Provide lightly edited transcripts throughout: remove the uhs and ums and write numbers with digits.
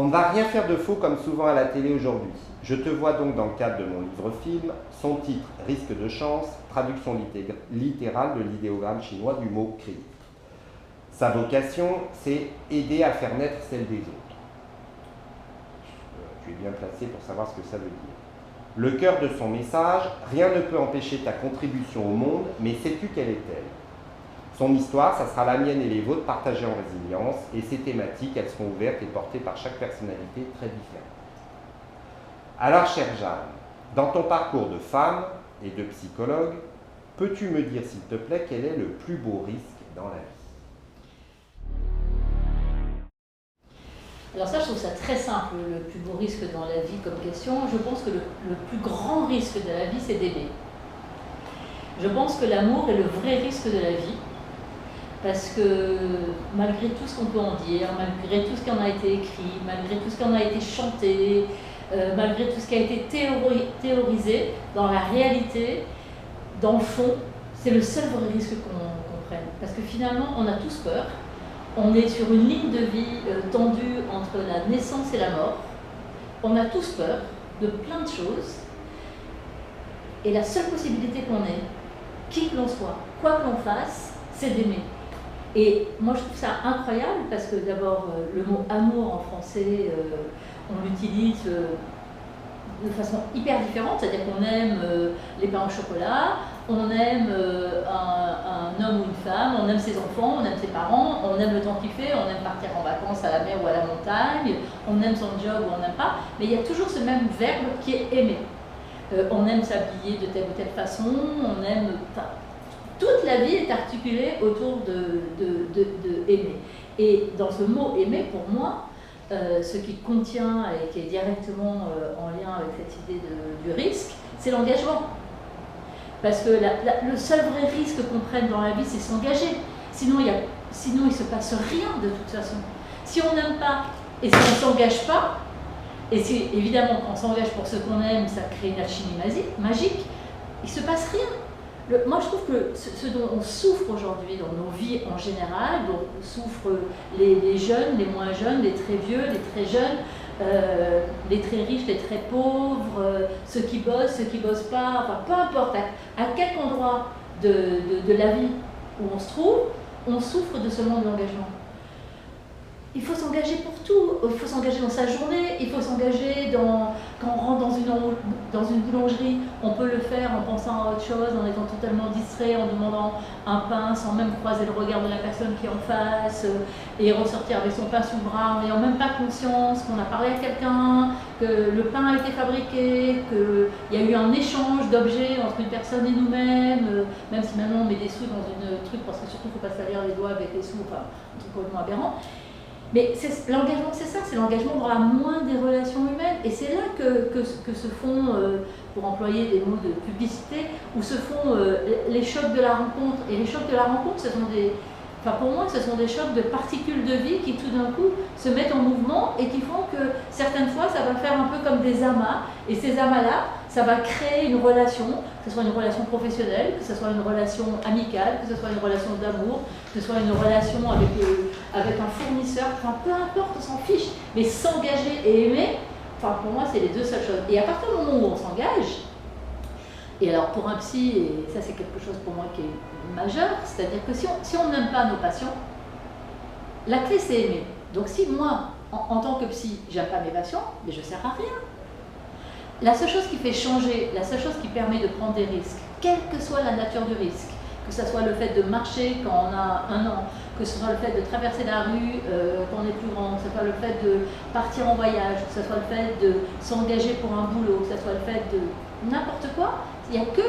On ne va rien faire de faux comme souvent à la télé aujourd'hui. Je te vois donc dans le cadre de mon livre-film, son titre « Risque de chance », traduction littérale de l'idéogramme chinois du mot « cri ». Sa vocation, c'est aider à faire naître celle des autres. Tu es bien placé pour savoir ce que ça veut dire. Le cœur de son message, rien ne peut empêcher ta contribution au monde, mais sais-tu quelle est-elle? Son histoire, ça sera la mienne et les vôtres partagées en résilience, et ces thématiques, elles seront ouvertes et portées par chaque personnalité très différente. Alors, chère Jeanne, dans ton parcours de femme et de psychologue, peux-tu me dire, s'il te plaît, quel est le plus beau risque dans la vie? Alors ça, je trouve ça très simple, le plus beau risque dans la vie comme question. Je pense que le plus grand risque de la vie, c'est d'aimer. Je pense que l'amour est le vrai risque de la vie, parce que malgré tout ce qu'on peut en dire, malgré tout ce qui en a été écrit, malgré tout ce qui en a été chanté, malgré tout ce qui a été théorisé, dans la réalité, dans le fond, c'est le seul vrai risque qu'on prenne. Parce que finalement, on a tous peur. On est sur une ligne de vie tendue entre la naissance et la mort. On a tous peur de plein de choses. Et la seule possibilité qu'on ait, qui que l'on soit, quoi que l'on fasse, c'est d'aimer. Et moi, je trouve ça incroyable parce que d'abord, le mot amour en français, on l'utilise de façon hyper différente. C'est-à-dire qu'on aime les pains au chocolat, on aime un homme ou une femme, on aime ses enfants, on aime ses parents, on aime le temps qu'il fait, on aime partir en vacances à la mer ou à la montagne, on aime son job ou on n'aime pas. Mais il y a toujours ce même verbe qui est aimer. On aime s'habiller de telle ou telle façon, on aime... Toute la vie est articulée autour de aimer. Et dans ce mot aimer, pour moi, ce qui contient et qui est directement en lien avec cette idée du risque, c'est l'engagement. Parce que le seul vrai risque qu'on prenne dans la vie, c'est s'engager. Sinon, il ne se passe rien de toute façon. Si on n'aime pas et si on ne s'engage pas, et si évidemment quand on s'engage pour ce qu'on aime, ça crée une alchimie magique, il ne se passe rien. Moi, je trouve que ce dont on souffre aujourd'hui dans nos vies en général, dont souffrent les jeunes, les moins jeunes, les très vieux, les très jeunes, les très riches, les très pauvres, ceux qui bossent pas, enfin peu importe à quel endroit de la vie où on se trouve, on souffre de ce manque d'engagement. Il faut s'engager pour tout, il faut s'engager dans sa journée, il faut s'engager quand on rentre dans une boulangerie, on peut le faire en pensant à autre chose, en étant totalement distrait, en demandant un pain sans même croiser le regard de la personne qui est en face, et ressortir avec son pain sous le bras en n'ayant même pas conscience qu'on a parlé à quelqu'un, que le pain a été fabriqué, qu'il y a eu un échange d'objets entre une personne et nous-mêmes, même si maintenant on met des sous dans une truc, parce que surtout il ne faut pas salir les doigts avec les sous, enfin un truc complètement aberrant. Mais l'engagement, c'est ça, c'est l'engagement dans la moindre des relations humaines. Et c'est là que se font, pour employer des mots de publicité, où se font les chocs de la rencontre. Et les chocs de la rencontre, ce sont pour moi, ce sont des chocs de particules de vie qui tout d'un coup se mettent en mouvement et qui font que certaines fois, ça va faire un peu comme des amas. Et ces amas-là, ça va créer une relation, que ce soit une relation professionnelle, que ce soit une relation amicale, que ce soit une relation d'amour, que ce soit une relation avec un fournisseur, enfin peu importe, on s'en fiche. Mais s'engager et aimer, enfin pour moi, c'est les deux seules choses. Et à partir du moment où on s'engage, et alors pour un psy, et ça c'est quelque chose pour moi qui est majeur, c'est-à-dire que si on n'aime pas nos patients, la clé c'est aimer. Donc si moi, en tant que psy, j'aime pas mes patients, mais je ne sers à rien. La seule chose qui fait changer, la seule chose qui permet de prendre des risques, quelle que soit la nature du risque, que ce soit le fait de marcher quand on a 1 an, que ce soit le fait de traverser la rue quand on est plus grand, que ce soit le fait de partir en voyage, que ce soit le fait de s'engager pour un boulot, que ce soit le fait de n'importe quoi, il n'y a que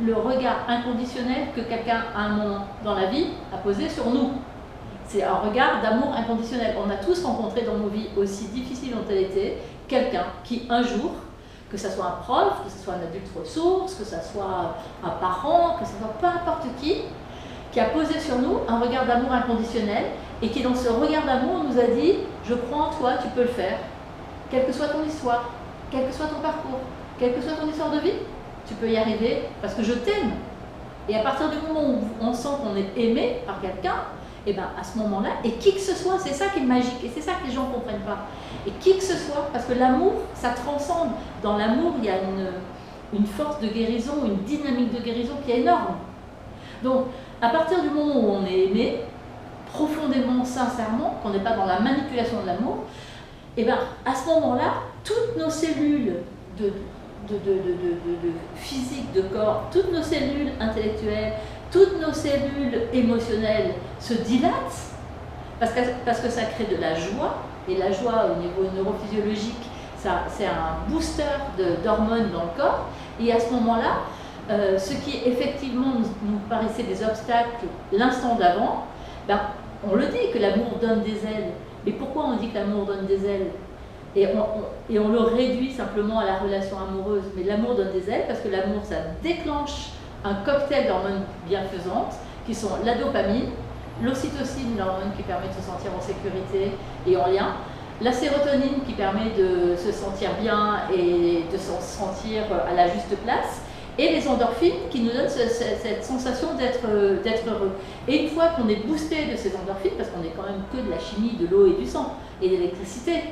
le regard inconditionnel que quelqu'un à un moment dans la vie a posé sur nous. C'est un regard d'amour inconditionnel. On a tous rencontré dans nos vies, aussi difficiles ont-elles été, quelqu'un qui un jour, que ce soit un prof, que ce soit un adulte ressource, que ce soit un parent, que ce soit peu importe qui a posé sur nous un regard d'amour inconditionnel et qui dans ce regard d'amour nous a dit « je crois en toi, tu peux le faire, quelle que soit ton histoire, quel que soit ton parcours, quelle que soit ton histoire de vie, tu peux y arriver parce que je t'aime ». Et à partir du moment où on sent qu'on est aimé par quelqu'un, et bien à ce moment-là, et qui que ce soit, c'est ça qui est magique, et c'est ça que les gens ne comprennent pas. Et qui que ce soit, parce que l'amour, ça transcende. Dans l'amour, il y a une force de guérison, une dynamique de guérison qui est énorme. Donc, à partir du moment où on est aimé, profondément, sincèrement, qu'on n'est pas dans la manipulation de l'amour, et bien à ce moment-là, toutes nos cellules de physique, de corps, toutes nos cellules intellectuelles, toutes nos cellules émotionnelles se dilatent parce que ça crée de la joie, et la joie au niveau neurophysiologique, c'est un booster d'hormones dans le corps, et à ce moment-là, ce qui effectivement nous paraissait des obstacles l'instant d'avant, ben, on le dit que l'amour donne des ailes, mais pourquoi on dit que l'amour donne des ailes? Et on le réduit simplement à la relation amoureuse, mais l'amour donne des ailes parce que l'amour, ça déclenche un cocktail d'hormones bienfaisantes qui sont la dopamine, l'ocytocine, l'hormone qui permet de se sentir en sécurité et en lien, la sérotonine qui permet de se sentir bien et de se sentir à la juste place, et les endorphines qui nous donnent cette sensation d'être heureux. Et une fois qu'on est boosté de ces endorphines, parce qu'on n'est quand même que de la chimie, de l'eau et du sang, et d'électricité,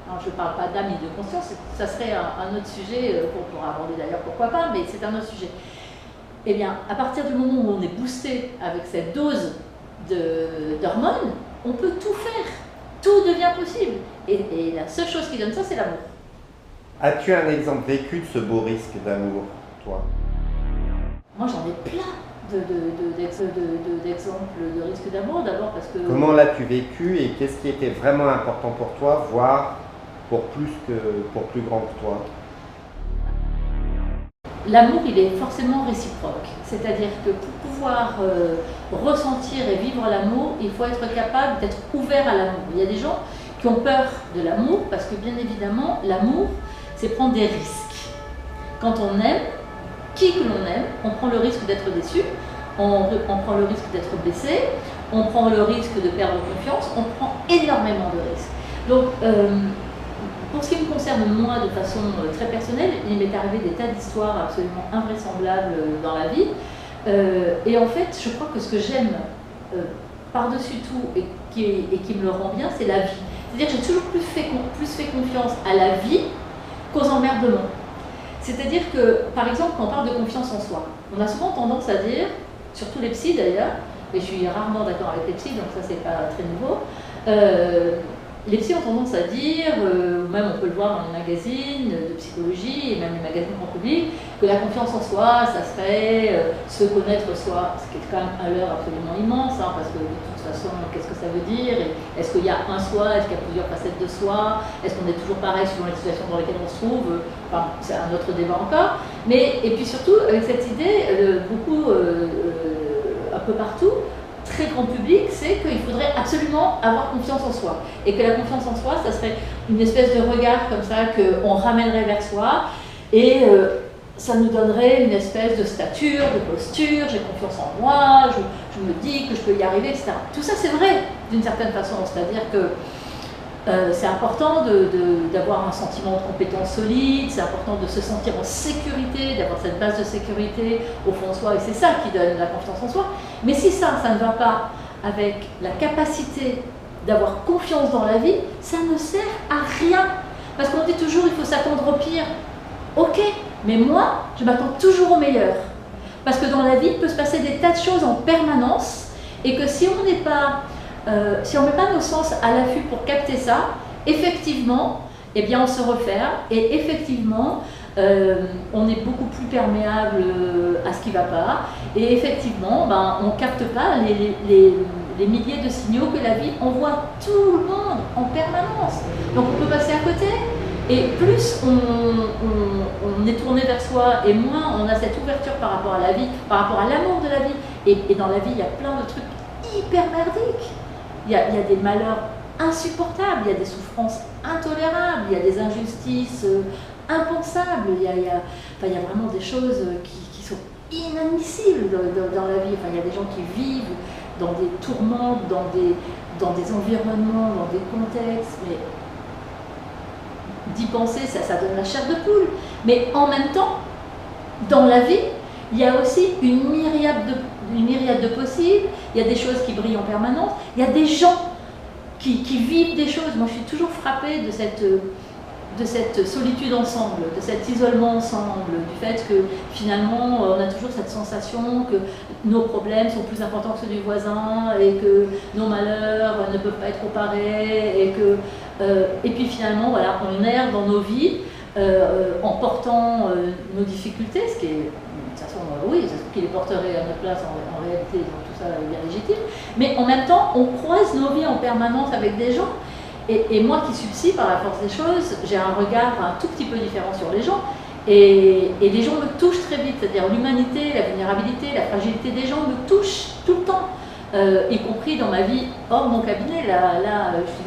alors je ne parle pas d'âme et de conscience, ça serait un autre sujet qu'on pourra aborder d'ailleurs, pourquoi pas, mais c'est un autre sujet. Eh bien, à partir du moment où on est boosté avec cette dose d'hormones, on peut tout faire, tout devient possible. Et la seule chose qui donne ça, c'est l'amour. As-tu un exemple vécu de ce beau risque d'amour, toi? Moi, j'en ai plein d'exemples de risque d'amour, d'abord parce que... Comment l'as-tu vécu et qu'est-ce qui était vraiment important pour toi, voire pour plus grand que toi? L'amour, il est forcément réciproque. C'est-à-dire que pour pouvoir ressentir et vivre l'amour, il faut être capable d'être ouvert à l'amour. Il y a des gens qui ont peur de l'amour parce que bien évidemment, l'amour, c'est prendre des risques. Quand on aime, qui que l'on aime, on prend le risque d'être déçu, on prend le risque d'être blessé, on prend le risque de perdre confiance, on prend énormément de risques. Donc, pour ce qui me concerne moi de façon très personnelle, il m'est arrivé des tas d'histoires absolument invraisemblables dans la vie. Et en fait, je crois que ce que j'aime par-dessus tout et qui me le rend bien, c'est la vie. C'est-à-dire que j'ai toujours plus fait confiance à la vie qu'aux emmerdements. C'est-à-dire que, par exemple, quand on parle de confiance en soi, on a souvent tendance à dire, surtout les psys d'ailleurs, et je suis rarement d'accord avec les psys, donc ça c'est pas très nouveau, les psys ont tendance à dire, même on peut le voir dans les magazines de psychologie et même les magazines grand public, que la confiance en soi, ça serait se connaître soi, ce qui est quand même un leurre absolument immense, hein, parce que de toute façon, qu'est-ce que ça veut dire? Est-ce qu'il y a un soi? Est-ce qu'il y a plusieurs facettes de soi? Est-ce qu'on est toujours pareil selon les situations dans lesquelles on se trouve? Enfin, c'est un autre débat encore. Mais, et puis surtout, avec cette idée, beaucoup, un peu partout, très grand public, c'est qu'il faudrait absolument avoir confiance en soi. Et que la confiance en soi, ça serait une espèce de regard comme ça qu'on ramènerait vers soi et ça nous donnerait une espèce de stature, de posture, j'ai confiance en moi, je me dis que je peux y arriver, etc. Tout ça c'est vrai d'une certaine façon, c'est-à-dire que c'est important d'avoir un sentiment de compétence solide, c'est important de se sentir en sécurité, d'avoir cette base de sécurité au fond de soi, et c'est ça qui donne la confiance en soi. Mais si ça ne va pas avec la capacité d'avoir confiance dans la vie, ça ne sert à rien. Parce qu'on dit toujours il faut s'attendre au pire. Ok, mais moi, je m'attends toujours au meilleur. Parce que dans la vie, il peut se passer des tas de choses en permanence, et que si on n'est pas... si on ne met pas nos sens à l'affût pour capter ça, effectivement, eh bien on se referme et effectivement on est beaucoup plus perméable à ce qui ne va pas et effectivement on ne capte pas les milliers de signaux que la vie envoie tout le monde en permanence. Donc on peut passer à côté et plus on est tourné vers soi et moins on a cette ouverture par rapport à la vie, par rapport à l'amour de la vie. Et dans la vie, il y a plein de trucs hyper merdiques. Il y a des malheurs insupportables, il y a des souffrances intolérables, il y a des injustices impensables, il y a vraiment des choses qui sont inadmissibles dans la vie. Enfin, il y a des gens qui vivent dans des tourments, dans des environnements, dans des contextes, mais d'y penser, ça donne la chair de poule. Mais en même temps, dans la vie, il y a aussi une myriade une myriade de possibles, il y a des choses qui brillent en permanence, il y a des gens qui vivent des choses. Moi, je suis toujours frappée de cette solitude ensemble, de cet isolement ensemble, du fait que finalement, on a toujours cette sensation que nos problèmes sont plus importants que ceux du voisin et que nos malheurs ne peuvent pas être comparés et puis finalement, voilà, on erre dans nos vies en portant nos difficultés, ce qui est, de toute façon, oui, c'est ce qui les porterait à notre place en réalité, donc tout ça est bien légitime, mais en même temps, on croise nos vies en permanence avec des gens. Et moi qui subsiste par la force des choses, j'ai un regard un tout petit peu différent sur les gens. Et les gens me touchent très vite, c'est-à-dire l'humanité, la vulnérabilité, la fragilité des gens me touchent tout le temps, y compris dans ma vie hors mon cabinet. Là je suis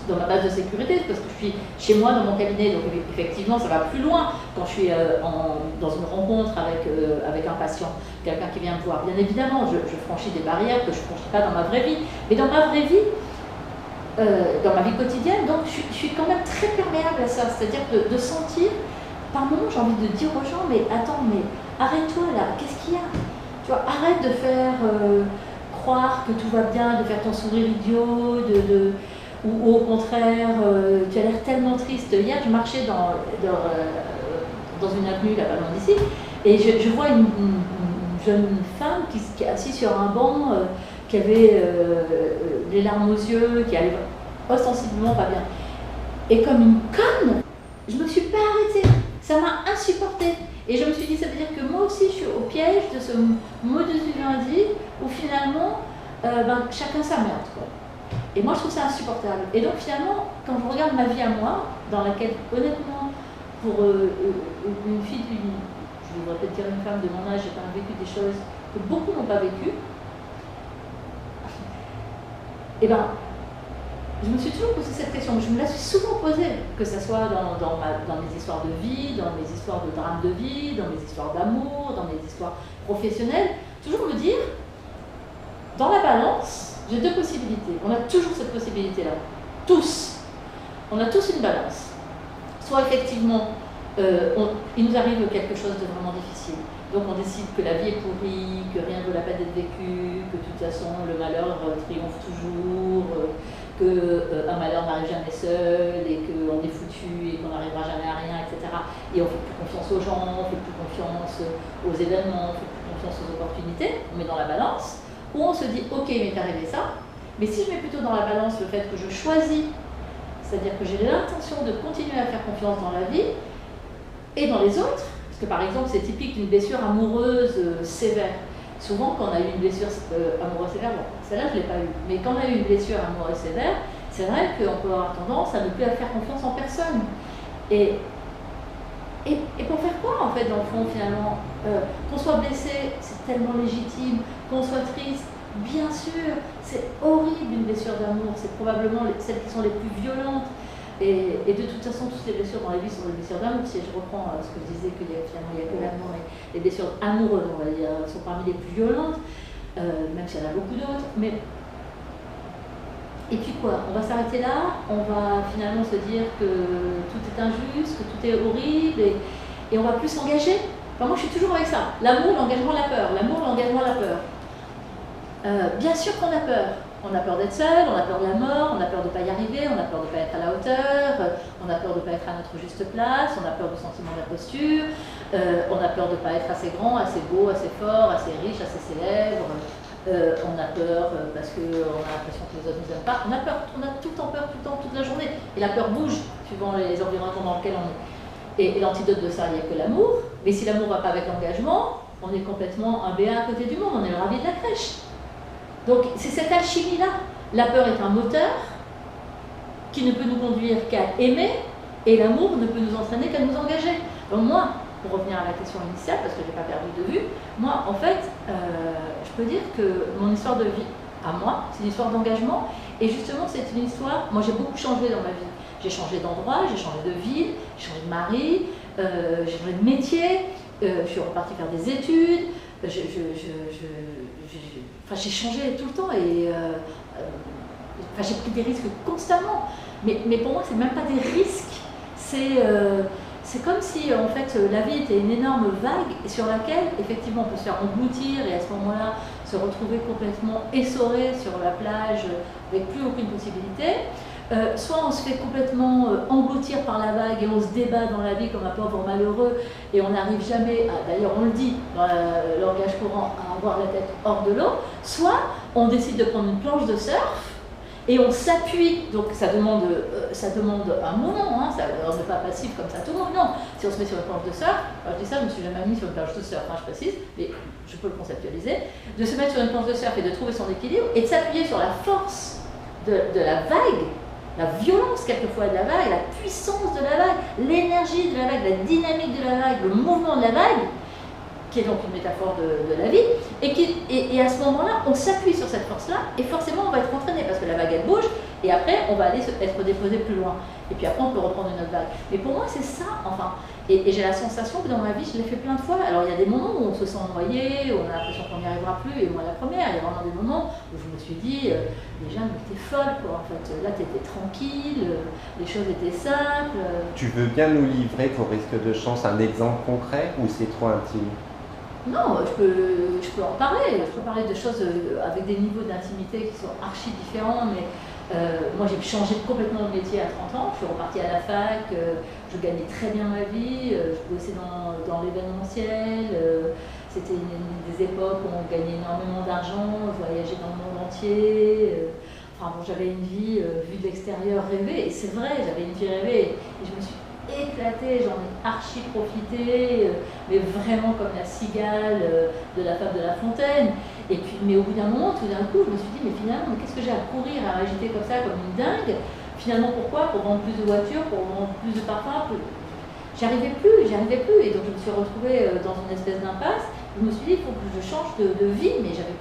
dans ma base de sécurité parce que je suis chez moi dans mon cabinet, donc effectivement ça va plus loin quand je suis dans une rencontre avec un patient, quelqu'un qui vient me voir. Bien évidemment, je franchis des barrières que je ne franchis pas dans ma vraie vie, mais dans ma vraie vie, dans ma vie quotidienne, donc je suis quand même très perméable à ça, c'est-à-dire de sentir, par moments j'ai envie de dire aux gens, mais attends, mais arrête-toi là, qu'est-ce qu'il y a? Tu vois, arrête de faire croire que tout va bien, de faire ton sourire idiot, ou au contraire, tu as l'air tellement triste. Hier, je marchais dans une avenue là-bas loin d'ici, et je vois une jeune femme qui est assise sur un banc, qui avait les larmes aux yeux, qui allait ostensiblement pas bien. Et comme une conne, je me suis pas arrêtée. Ça m'a insupportée. Et je me suis dit, ça veut dire que moi aussi je suis au piège de ce modus vivendi où finalement chacun sa merde, quoi. Et moi je trouve ça insupportable. Et donc finalement, quand je regarde ma vie à moi, dans laquelle honnêtement, pour une fille je voudrais peut-être dire une femme de mon âge, j'ai quand même vécu des choses que beaucoup n'ont pas vécues. Et ben, je me suis toujours posé cette question, je me la suis souvent posée, que ce soit dans mes histoires de vie, dans mes histoires de drame de vie, dans mes histoires d'amour, dans mes histoires professionnelles, toujours me dire, dans la balance, j'ai deux possibilités. On a toujours cette possibilité-là, tous. On a tous une balance. Soit effectivement, il nous arrive quelque chose de vraiment difficile. Donc on décide que la vie est pourrie, que rien ne vaut la peine d'être vécu, que de toute façon le malheur triomphe toujours, qu'un malheur n'arrive jamais seul et qu'on est foutu et qu'on n'arrivera jamais à rien, etc. Et on ne fait plus confiance aux gens, on ne fait plus confiance aux événements, on ne fait plus confiance aux opportunités, on met dans la balance, où on se dit ok, il m'est arrivé ça, mais si je mets plutôt dans la balance le fait que je choisis, c'est-à-dire que j'ai l'intention de continuer à faire confiance dans la vie et dans les autres, parce que par exemple c'est typique d'une blessure amoureuse sévère. Souvent quand on a eu une blessure amoureuse sévère, bon, celle-là je ne l'ai pas eue, mais quand on a eu une blessure amoureuse sévère, c'est vrai qu'on peut avoir tendance à ne plus faire confiance en personne. Et pour faire quoi en fait dans le fond finalement, qu'on soit blessé, c'est tellement légitime, qu'on soit triste, bien sûr, c'est horrible une blessure d'amour, c'est probablement celles qui sont les plus violentes. Et de toute façon, toutes les blessures dans la vie sont des blessures d'amour. Si je reprends ce que je disais, qu'il y a finalement il n'y a que l'amour, et les blessures amoureuses, on va dire, sont parmi les plus violentes, même s'il y en a beaucoup d'autres. Mais et puis quoi, on va s'arrêter là, on va finalement se dire que tout est injuste, que tout est horrible, et on va plus s'engager. Enfin, moi je suis toujours avec ça, l'amour, l'engagement, la peur, l'amour, l'engagement, la peur. Bien sûr qu'on a peur. On a peur d'être seul, on a peur de la mort, on a peur de ne pas y arriver, on a peur de ne pas être à la hauteur, on a peur de ne pas être à notre juste place, on a peur du sentiment d'imposture, on a peur de ne pas être assez grand, assez beau, assez fort, assez riche, assez célèbre, on a peur parce qu'on a l'impression que les autres ne nous aiment pas. On a peur, on a tout le temps peur, tout le temps, toute la journée. Et la peur bouge suivant les environnements dans lesquels on est. Et l'antidote de ça, il n'y a que l'amour. Mais si l'amour ne va pas avec l'engagement, on est complètement un béat à côté du monde, on est le ravi de la crèche. Donc c'est cette alchimie-là. La peur est un moteur qui ne peut nous conduire qu'à aimer, et l'amour ne peut nous entraîner qu'à nous engager. Donc moi, pour revenir à la question initiale, parce que je n'ai pas perdu de vue, moi en fait, je peux dire que mon histoire de vie, à moi, c'est une histoire d'engagement, et justement c'est une histoire, moi j'ai beaucoup changé dans ma vie. J'ai changé d'endroit, j'ai changé de ville, j'ai changé de mari, j'ai changé de métier, je suis repartie faire des études, j'ai changé tout le temps et j'ai pris des risques constamment. Mais pour moi, c'est même pas des risques. C'est comme si en fait la vie était une énorme vague sur laquelle effectivement on peut se faire engloutir et à ce moment-là se retrouver complètement essoré sur la plage avec plus aucune possibilité. Soit on se fait complètement engloutir par la vague et on se débat dans la vie comme un pauvre malheureux et on n'arrive jamais, d'ailleurs on le dit dans le langage courant, à avoir la tête hors de l'eau, soit on décide de prendre une planche de surf et on s'appuie, donc ça demande un moment, hein, on n'est pas passif comme ça tout le monde, non. Si on se met sur une planche de surf, alors je dis ça, je ne me suis jamais mis sur une planche de surf, hein, je précise, mais je peux le conceptualiser, de se mettre sur une planche de surf et de trouver son équilibre et de s'appuyer sur la force de la vague, la violence quelquefois de la vague, la puissance de la vague, l'énergie de la vague, la dynamique de la vague, le mouvement de la vague, qui est donc une métaphore de la vie, et à ce moment-là, on s'appuie sur cette force-là, et forcément on va être entraîné, parce que la vague elle bouge, et après on va aller être déposé plus loin, et puis après on peut reprendre une autre vague. Mais pour moi c'est ça, enfin, et j'ai la sensation que dans ma vie je l'ai fait plein de fois. Alors il y a des moments où on se sent noyé, où on a l'impression qu'on n'y arrivera plus, et moi la première, il y a vraiment des moments où je me suis dit, déjà mais t'es folle quoi, en fait, là t'étais tranquille, les choses étaient simples. Tu veux bien nous livrer, pour risque de chance, un exemple concret, ou c'est trop intime? Non, je peux en parler. Je peux parler de choses avec des niveaux d'intimité qui sont archi différents, mais moi j'ai changé complètement de métier à 30 ans. Je suis repartie à la fac, je gagnais très bien ma vie, je bossais dans l'événementiel. C'était des époques où on gagnait énormément d'argent, je voyageais dans le monde entier. Enfin bon, j'avais une vie vue de l'extérieur rêvée, et c'est vrai, j'avais une vie rêvée, et je me suis éclatée, j'en ai archi profité, mais vraiment comme la cigale de la fable de La Fontaine. Et puis, mais au bout d'un moment, tout d'un coup, je me suis dit, mais finalement, qu'est-ce que j'ai à courir, à agiter comme ça, comme une dingue? Finalement, pourquoi? Pour vendre plus de voitures, pour vendre plus de parfums. J'arrivais plus, et donc je me suis retrouvée dans une espèce d'impasse. Je me suis dit, il faut que je change de vie, mais j'avais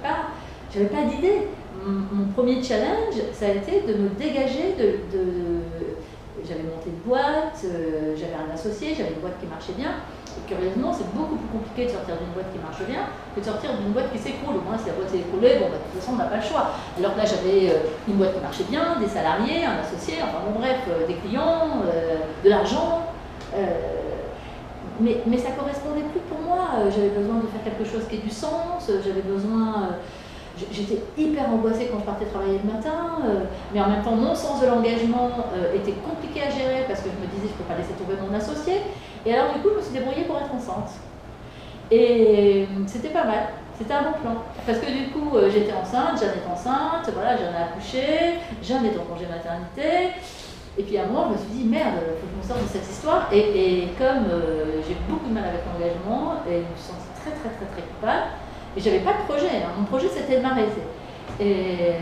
pas d'idée. Mon premier challenge, ça a été de me dégager j'avais monté une boîte, j'avais un associé, j'avais une boîte qui marchait bien. Et curieusement, c'est beaucoup plus compliqué de sortir d'une boîte qui marche bien que de sortir d'une boîte qui s'écroule. Au moins, si la boîte s'est écroulée, bon, bah, de toute façon, on n'a pas le choix. Alors que là, j'avais une boîte qui marchait bien, des salariés, un associé, enfin bon, bref, des clients, de l'argent. Mais ça ne correspondait plus pour moi. J'avais besoin de faire quelque chose qui ait du sens, j'avais besoin. J'étais hyper angoissée quand je partais travailler le matin, mais en même temps, mon sens de l'engagement était compliqué à gérer parce que je me disais, je ne peux pas laisser tomber mon associé. Et alors, du coup, je me suis débrouillée pour être enceinte. Et c'était pas mal, c'était un bon plan. Parce que du coup, j'étais enceinte, Jeanne est enceinte, voilà, Jeanne a accouché, Jeanne est en congé maternité. Et puis à un moment, je me suis dit, merde, il faut que je me sorte de cette histoire. Et comme j'ai beaucoup de mal avec l'engagement, et je me suis sentie très coupable, et j'avais pas de projet, hein. Mon projet c'était de m'arrêter. Et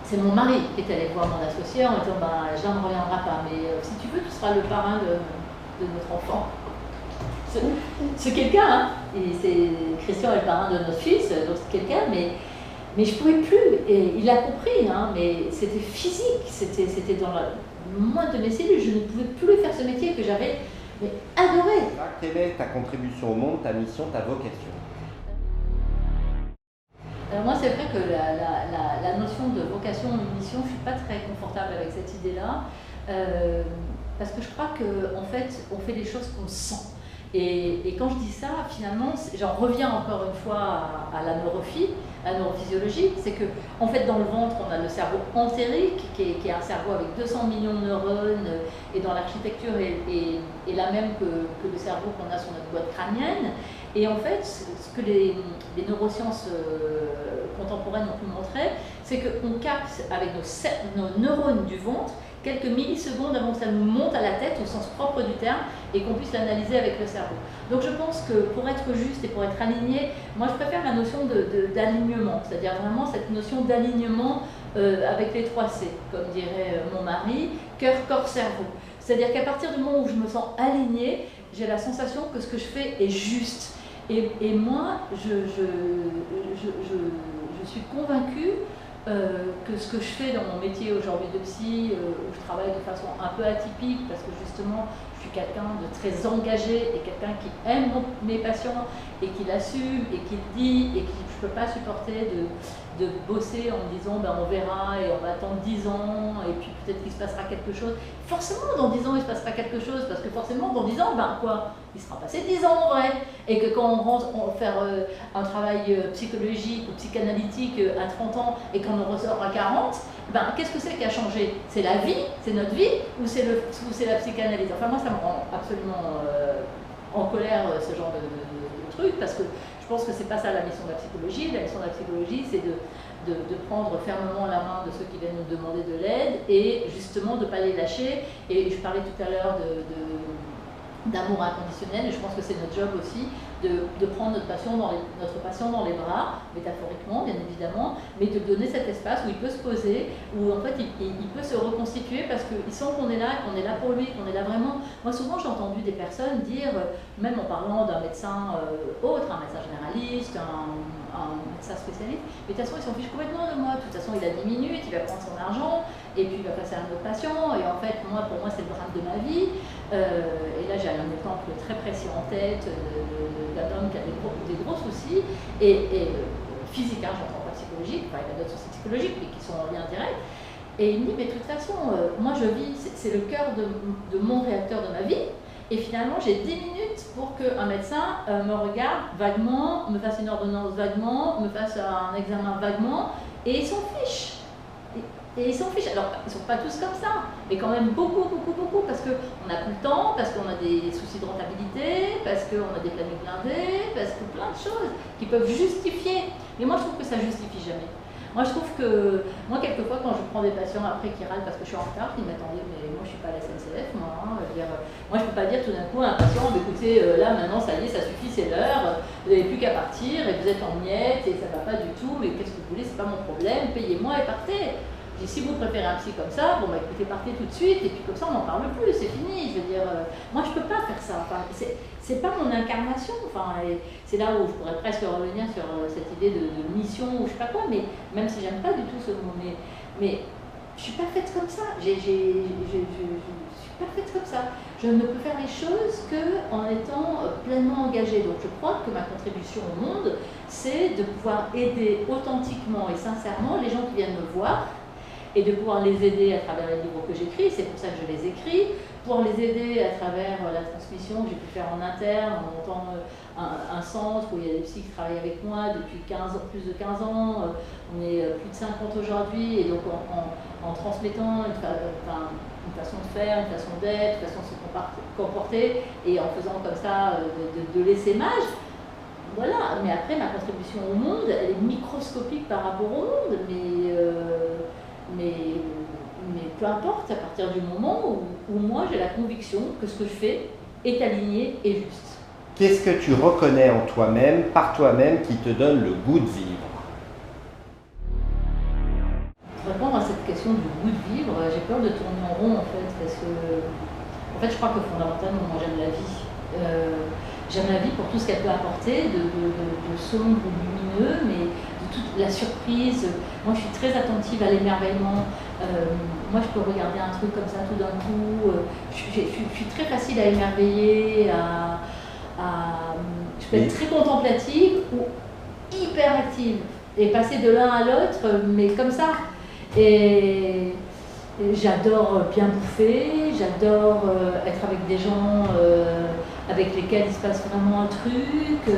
c'est mon mari qui est allé voir mon associé en me disant bah, Jeanne ne reviendra pas, mais si tu veux, tu seras le parrain de notre enfant. C'est quelqu'un, hein. Christian est le parrain de notre fils, donc c'est quelqu'un, mais je ne pouvais plus. Et il a compris, hein, mais c'était physique, c'était dans la moindre de mes cellules, je ne pouvais plus faire ce métier que j'avais adoré. Quelle est ta contribution au monde, ta mission, ta vocation? Alors moi, c'est vrai que la notion de vocation ou de mission, je ne suis pas très confortable avec cette idée-là, parce que je crois qu'en fait, on fait des choses qu'on sent. Et quand je dis ça, finalement, j'en reviens encore une fois à la neurophysiologie, c'est que en fait, dans le ventre, on a le cerveau entérique, qui est un cerveau avec 200 millions de neurones, et dans l'architecture est la même que le cerveau qu'on a sur notre boîte crânienne. Et en fait, ce que les neurosciences contemporaines ont pu montrer, c'est qu'on capte avec nos neurones du ventre quelques millisecondes avant que ça nous monte à la tête au sens propre du terme et qu'on puisse l'analyser avec le cerveau. Donc je pense que pour être juste et pour être aligné, moi je préfère la notion d'alignement, c'est-à-dire vraiment cette notion d'alignement avec les 3 C, comme dirait mon mari, cœur, corps, cerveau. C'est-à-dire qu'à partir du moment où je me sens alignée, j'ai la sensation que ce que je fais est juste. Et moi, je suis convaincue que ce que je fais dans mon métier aujourd'hui de psy, où je travaille de façon un peu atypique, parce que justement, je suis quelqu'un de très engagé et quelqu'un qui aime mes patients et qui l'assume et qui le dit et qui je ne peux pas supporter de bosser en me disant ben, on verra et on va attendre 10 ans et puis peut-être qu'il se passera quelque chose. Forcément dans 10 ans il se passera quelque chose parce que forcément dans 10 ans, ben quoi, il sera passé 10 ans en vrai. Et que quand on rentre faire un travail psychologique ou psychanalytique à 30 ans et qu'on en ressort à 40, ben, qu'est-ce que c'est qui a changé? C'est la vie, c'est notre vie ou c'est la psychanalyse? Enfin moi ça me rend absolument en colère ce genre de truc parce que je pense que c'est pas ça la mission de la psychologie. La mission de la psychologie c'est de prendre fermement la main de ceux qui viennent nous demander de l'aide et justement de ne pas les lâcher. Et je parlais tout à l'heure d'amour inconditionnel et je pense que c'est notre job aussi de prendre notre patient dans les bras, métaphoriquement bien évidemment, mais de donner cet espace où il peut se poser, où en fait il peut se reconstituer parce qu'il sent qu'on est là pour lui, qu'on est là vraiment. Moi souvent j'ai entendu des personnes dire, même en parlant d'un médecin autre, un médecin généraliste, un médecin spécialiste, mais de toute façon il s'en fiche complètement de moi, de toute façon il a 10 minutes, il va prendre son argent et puis il va passer à un autre patient et en fait pour moi c'est le drame de ma vie. Et là j'ai un exemple très précis en tête d'un homme qui a des gros soucis et physiques, hein, j'entends pas psychologique, enfin, il a d'autres soucis psychologiques mais qui sont en lien direct. Et il me dit mais de toute façon moi je vis, c'est le cœur de mon réacteur de ma vie. Et finalement, j'ai 10 minutes pour qu'un médecin me regarde vaguement, me fasse une ordonnance vaguement, me fasse un examen vaguement, et il s'en fiche. Et ils s'en fichent. Alors, ils ne sont pas tous comme ça, mais quand même beaucoup, parce qu'on n'a plus le temps, parce qu'on a des soucis de rentabilité, parce qu'on a des plannings blindés, parce que plein de choses qui peuvent justifier. Mais moi, je trouve que ça ne justifie jamais. Moi, je trouve que, quelquefois, quand je prends des patients après qui râlent parce que je suis en retard, qui m'attendent, mais moi, je ne suis pas à la SNCF, moi. Hein, moi, je ne peux pas dire tout d'un coup à un patient, écoutez, là, maintenant, ça y est, ça suffit, c'est l'heure, vous n'avez plus qu'à partir, et vous êtes en miettes, et ça ne va pas du tout, mais qu'est-ce que vous voulez, c'est pas mon problème, payez-moi et partez. Et si vous préférez un psy comme ça, bon bah écoutez, partez tout de suite, et puis comme ça, on n'en parle plus, c'est fini. Je veux dire, moi, je ne peux pas faire ça. Enfin, c'est pas mon incarnation. Enfin, c'est là où je pourrais presque revenir sur cette idée de mission ou je sais pas quoi, mais même si j'aime pas du tout ce mot, mais je suis pas faite comme ça. Je suis pas faite comme ça. Je ne peux faire les choses qu'en étant pleinement engagée. Donc je crois que ma contribution au monde, c'est de pouvoir aider authentiquement et sincèrement les gens qui viennent me voir, et de pouvoir les aider à travers les livres que j'écris, c'est pour ça que je les écris, pouvoir les aider à travers la transmission que j'ai pu faire en interne, en montant un centre où il y a des psys qui travaillent avec moi depuis plus de 15 ans, on est plus de 50 aujourd'hui, et donc en transmettant une façon de faire, une façon d'être, une façon de se comporter, et en faisant comme ça de l'essaimage. Voilà, mais après ma contribution au monde, elle est microscopique par rapport au monde, mais peu importe, à partir du moment où moi j'ai la conviction que ce que je fais est aligné et juste. Qu'est-ce que tu reconnais en toi-même, par toi-même, qui te donne le goût de vivre? Pour répondre à cette question du goût de vivre, j'ai peur de tourner en rond en fait, parce que je crois que fondamentalement moi j'aime la vie. J'aime la vie pour tout ce qu'elle peut apporter, de sombre ou lumineux, mais de toute la surprise. Moi, je suis très attentive à l'émerveillement. Moi, je peux regarder un truc comme ça tout d'un coup. Je suis très facile à émerveiller, je peux être très contemplative ou hyper active. Et passer de l'un à l'autre, mais comme ça. Et j'adore bien bouffer, j'adore être avec des gens avec lesquels il se passe vraiment un truc,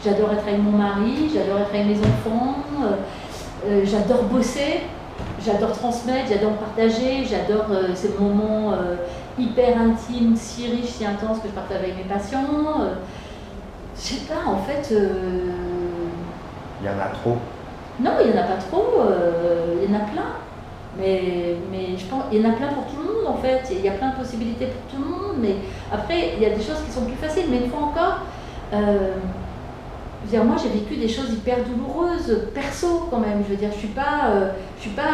j'adore être avec mon mari, j'adore être avec mes enfants, j'adore bosser, j'adore transmettre, j'adore partager, j'adore ces moments hyper intimes, si riches, si intenses que je partage avec mes patients. Je sais pas, en fait... Il y en a trop. Non, il n'y en a pas trop, il y en a plein. Mais je pense qu'il y en a plein pour tout le monde en fait, il y a plein de possibilités pour tout le monde, mais après il y a des choses qui sont plus faciles, mais une fois encore, moi j'ai vécu des choses hyper douloureuses, perso quand même, je veux dire, je suis pas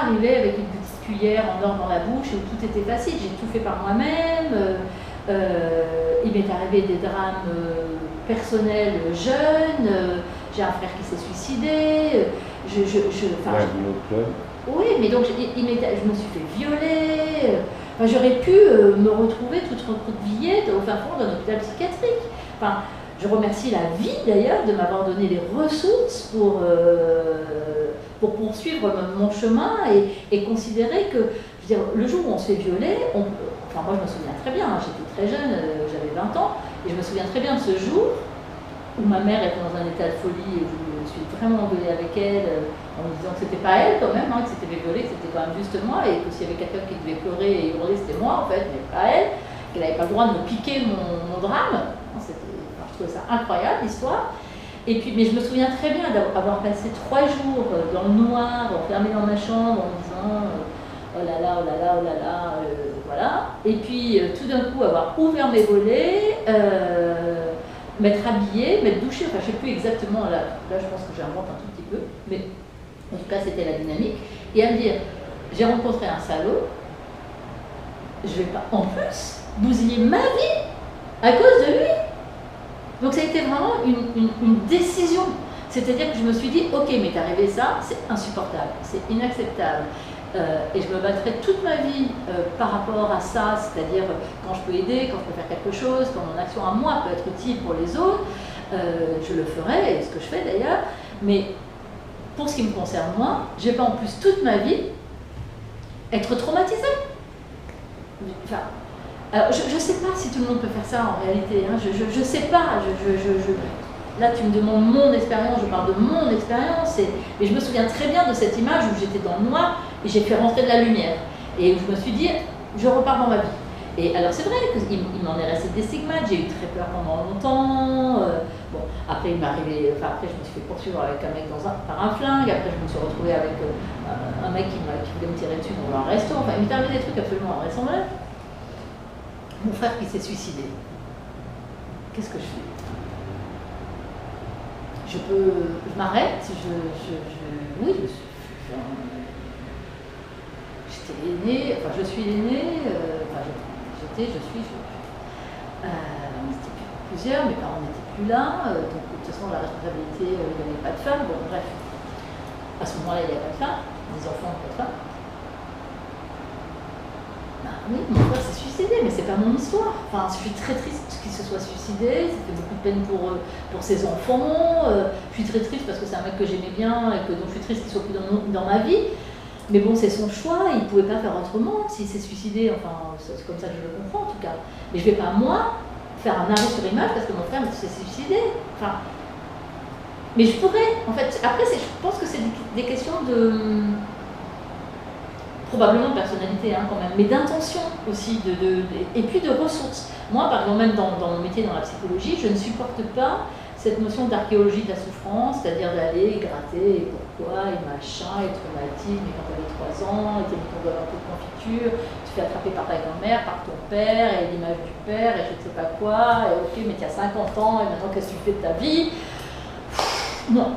arrivée avec une petite cuillère en or dans la bouche où tout était facile, j'ai tout fait par moi-même, il m'est arrivé des drames personnels jeunes, j'ai un frère qui s'est suicidé, Oui, mais donc je me suis fait violer, Enfin, j'aurais pu me retrouver toute recroquevillée au fin fond d'un hôpital psychiatrique. Enfin, je remercie la vie d'ailleurs de m'avoir donné les ressources pour poursuivre mon chemin et considérer que, je veux dire, le jour où on se fait violer, enfin moi je me souviens très bien, hein, j'étais très jeune, j'avais 20 ans, et je me souviens très bien de ce jour où ma mère était dans un état de folie et où je me suis vraiment engueulée avec elle en me disant que c'était pas elle quand même, hein, que c'était violée, que c'était quand même juste moi, et que s'il y avait quelqu'un qui devait pleurer et hurler, c'était moi en fait, mais pas elle, qu'elle n'avait pas le droit de me piquer mon drame. Je trouvais ça incroyable l'histoire. Et puis, mais je me souviens très bien d'avoir passé 3 jours dans le noir, enfermée dans ma chambre en me disant oh là là, oh là là, oh là là, voilà. Et puis tout d'un coup avoir ouvert mes volets, m'être habillée, m'être douchée, enfin je ne sais plus exactement, là je pense que j'invente un tout petit peu, mais en tout cas c'était la dynamique, et à me dire j'ai rencontré un salaud, je ne vais pas en plus bousiller ma vie à cause de lui. Donc ça a été vraiment une décision. C'est-à-dire que je me suis dit, ok, mais t'es arrivé ça, c'est insupportable, c'est inacceptable. Et je me battrai toute ma vie par rapport à ça, c'est-à-dire quand je peux aider, quand je peux faire quelque chose, quand mon action à moi peut être utile pour les autres, je le ferai, et ce que je fais d'ailleurs. Mais pour ce qui me concerne moi, je ne vais pas en plus toute ma vie être traumatisée. Enfin, alors, je ne sais pas si tout le monde peut faire ça en réalité, hein. Je ne sais pas, là tu me demandes mon expérience, je parle de mon expérience, et je me souviens très bien de cette image où j'étais dans le noir et j'ai fait rentrer de la lumière, et où je me suis dit, je repars dans ma vie. Et alors c'est vrai qu'il m'en est resté des stigmates, j'ai eu très peur pendant longtemps, bon, après il m'est arrivé, enfin après je me suis fait poursuivre avec un mec par un flingue, après je me suis retrouvée avec un mec qui voulait me tirer dessus dans un resto, enfin il m'est arrivé des trucs absolument invraisemblables. Mon frère qui s'est suicidé. Qu'est-ce que je fais? Je m'arrête, oui, j'étais l'aîné, enfin je suis l'aîné, on était plusieurs, mes parents n'étaient plus là, donc de toute façon la responsabilité, il n'y avait pas de femme, bon bref, à ce moment-là il n'y avait pas de femme, des enfants, pas de femme. Oui, mon frère s'est suicidé, mais c'est pas mon histoire. Enfin, je suis très triste qu'il se soit suicidé, ça fait beaucoup de peine pour ses enfants. Je suis très triste parce que c'est un mec que j'aimais bien et donc je suis triste qu'il soit plus dans ma vie. Mais bon, c'est son choix, il ne pouvait pas faire autrement s'il s'est suicidé. Enfin, c'est comme ça que je le comprends en tout cas. Mais je ne vais pas, moi, faire un arrêt sur image parce que mon frère s'est suicidé. Enfin, mais je pourrais, en fait. Après, je pense que c'est des questions de... probablement de personnalité hein, quand même, mais d'intention aussi, et puis de ressources. Moi, par exemple, même dans mon métier, dans la psychologie, je ne supporte pas cette notion d'archéologie de la souffrance, c'est-à-dire d'aller gratter, et pourquoi, et machin, et traumatisme, et quand tu avais 3 ans, et tu as mis ton doigt dans un peu de confiture, tu te fais attraper par ta grand-mère, par ton père, et l'image du père, et je ne sais pas quoi, et ok, mais tu as 50 ans, et maintenant qu'est-ce que tu fais de ta vie? Non.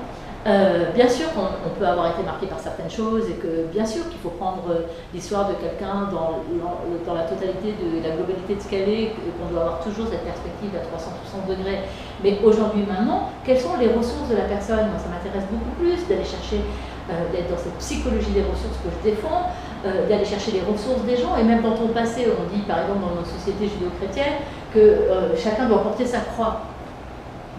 Bien sûr qu'on peut avoir été marqué par certaines choses et que bien sûr qu'il faut prendre l'histoire de quelqu'un dans la totalité de la globalité de ce qu'elle est, qu'on doit avoir toujours cette perspective à 360 degrés. Mais aujourd'hui, maintenant, quelles sont les ressources de la personne? Moi, ça m'intéresse beaucoup plus d'aller chercher, d'être dans cette psychologie des ressources que je défends, d'aller chercher les ressources des gens. Et même dans ton passé, on dit par exemple dans notre société judéo-chrétienne que chacun doit porter sa croix.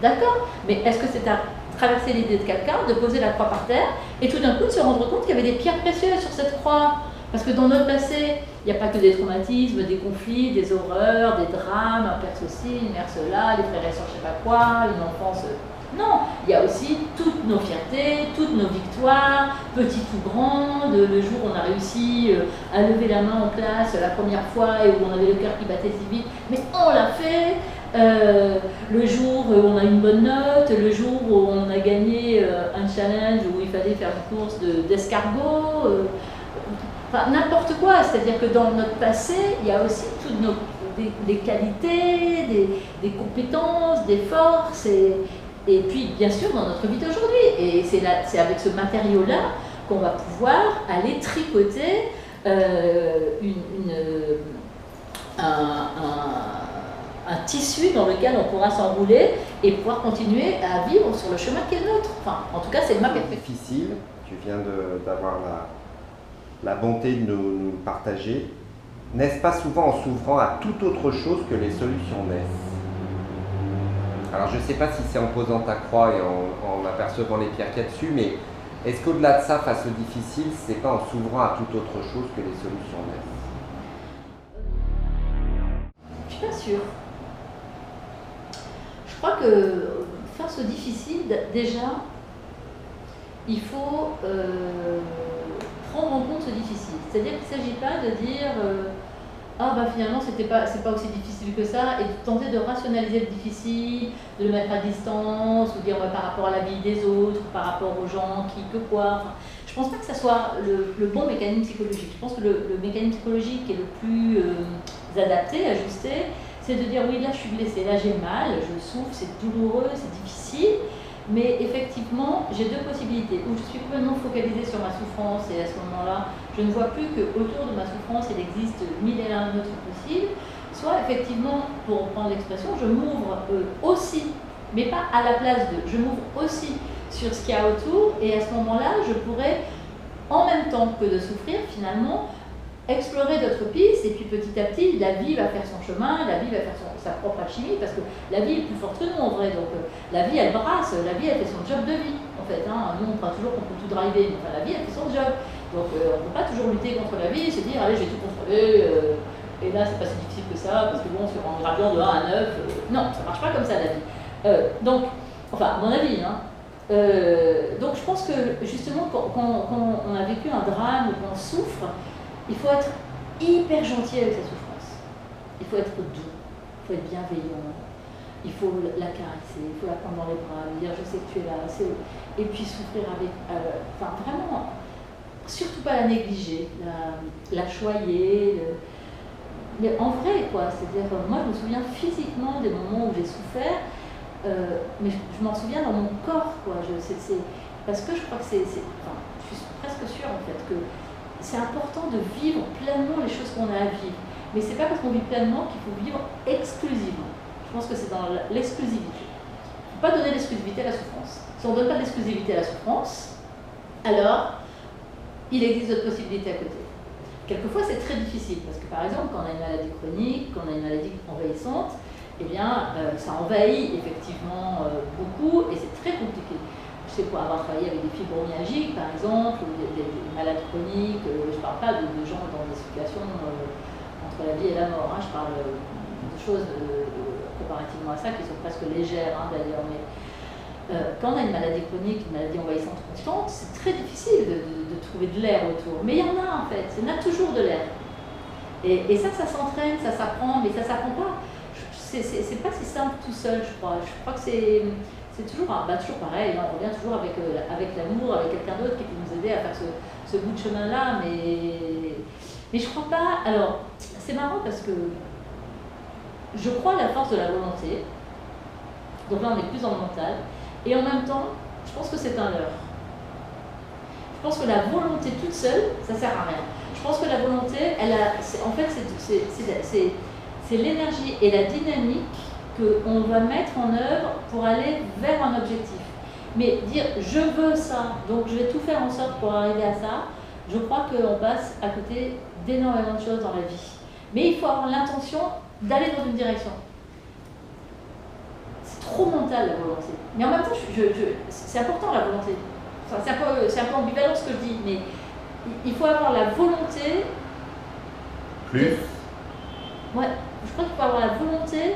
D'accord? Mais est-ce que c'est à traverser l'idée de quelqu'un, de poser la croix par terre et tout d'un coup de se rendre compte qu'il y avait des pierres précieuses sur cette croix? Parce que dans notre passé, il n'y a pas que des traumatismes, des conflits, des horreurs, des drames, un père ceci, une mère cela, les frères et sœurs je sais pas quoi, une enfance... Non, il y a aussi toutes nos fiertés, toutes nos victoires, petites ou grandes, le jour où on a réussi à lever la main en classe la première fois et où on avait le cœur qui battait si vite, mais on l'a fait. Le jour où on a une bonne note, le jour où on a gagné un challenge où il fallait faire une course d'escargot, enfin n'importe quoi, c'est-à-dire que dans notre passé, il y a aussi toutes des qualités, des compétences, des forces, et puis bien sûr dans notre vie d'aujourd'hui. Et c'est avec ce matériau-là qu'on va pouvoir aller tricoter un tissu dans lequel on pourra s'enrouler et pouvoir continuer à vivre sur le chemin qui est le nôtre. Enfin, en tout cas, c'est ma perspective. C'est difficile, tu viens d'avoir la bonté de nous partager. N'est-ce pas souvent en s'ouvrant à toute autre chose que les solutions naissent? Alors je ne sais pas si c'est en posant ta croix et en apercevant les pierres qu'il y a dessus, mais est-ce qu'au-delà de ça, face au difficile, c'est pas en s'ouvrant à toute autre chose que les solutions naissent? Je suis pas sûre. Je crois que face au difficile, déjà, il faut prendre en compte ce difficile. C'est-à-dire qu'il ne s'agit pas de dire ah bah finalement c'est pas aussi difficile que ça, et de tenter de rationaliser le difficile, de le mettre à distance, ou dire ouais, par rapport à la vie des autres, par rapport aux gens, qui, que quoi. Enfin, je pense pas que ça soit le bon mécanisme psychologique. Je pense que le mécanisme psychologique qui est le plus adapté, ajusté, c'est de dire oui, là je suis blessée, là j'ai mal, je souffre, c'est douloureux, c'est difficile, mais effectivement j'ai deux possibilités. Ou je suis complètement focalisée sur ma souffrance et à ce moment-là je ne vois plus qu'autour de ma souffrance il existe mille et un autres possibles, soit effectivement, pour reprendre l'expression, je m'ouvre aussi, mais pas à la place de, je m'ouvre aussi sur ce qu'il y a autour, et à ce moment-là je pourrais, en même temps que de souffrir finalement, explorer d'autres pistes, et puis petit à petit, la vie va faire son chemin, la vie va faire sa propre alchimie, parce que la vie est plus forte que nous en vrai, donc la vie elle brasse, la vie elle fait son job de vie, en fait, hein. Nous on croit toujours qu'on peut tout driver, mais enfin, la vie elle fait son job, donc on ne peut pas toujours lutter contre la vie, et se dire allez je vais tout contrôler, et là c'est pas si difficile que ça, parce que bon sur un gradient de 1 à 9, non, ça marche pas comme ça la vie. Donc, enfin, à mon avis, hein. Donc je pense que justement quand on a vécu un drame ou qu'on souffre, il faut être hyper gentil avec sa souffrance. Il faut être doux, il faut être bienveillant, il faut la caresser, il faut la prendre dans les bras, lui dire je sais que tu es là, et puis souffrir avec, enfin vraiment, surtout pas la négliger, la choyer, mais en vrai quoi, c'est-à-dire moi je me souviens physiquement des moments où j'ai souffert, mais je m'en souviens dans mon corps quoi, parce que je crois que enfin, je suis presque sûre en fait que c'est important de vivre pleinement les choses qu'on a à vivre. Mais c'est pas parce qu'on vit pleinement qu'il faut vivre exclusivement. Je pense que c'est dans l'exclusivité. Il ne faut pas donner l'exclusivité à la souffrance. Si on ne donne pas l'exclusivité à la souffrance, alors il existe d'autres possibilités à côté. Quelquefois c'est très difficile, parce que par exemple quand on a une maladie chronique, quand on a une maladie envahissante, eh bien ça envahit effectivement beaucoup et c'est très compliqué. Je sais pour avoir travaillé avec des fibromyalgiques par exemple, ou des malades chroniques, je ne parle pas de gens dans des situations entre la vie et la mort, hein, je parle de choses comparativement à ça qui sont presque légères hein, d'ailleurs, mais quand on a une maladie chronique, une maladie envahissante constante, c'est très difficile de trouver de l'air autour, mais il y en a en fait, il y en a toujours de l'air. Et ça s'entraîne, ça s'apprend, mais ça s'apprend pas. C'est pas si simple tout seul, je crois. Je crois que c'est toujours pareil, on revient toujours avec l'amour, avec quelqu'un d'autre qui peut nous aider à faire ce bout de chemin-là, mais je crois pas. Alors, c'est marrant parce que je crois à la force de la volonté, donc là on est plus dans le mental, et en même temps, je pense que c'est un leurre. Je pense que la volonté toute seule, ça sert à rien. Je pense que la volonté, en fait, c'est l'énergie et la dynamique qu'on va mettre en œuvre pour aller vers un objectif. Mais dire je veux ça, donc je vais tout faire en sorte pour arriver à ça, je crois qu'on passe à côté d'énormément de choses dans la vie. Mais il faut avoir l'intention d'aller dans une direction. C'est trop mental la volonté. Mais en même temps, c'est important la volonté. Enfin, c'est un peu ambivalent ce que je dis, mais il faut avoir la volonté. Plus. Ouais, je crois qu'il faut avoir la volonté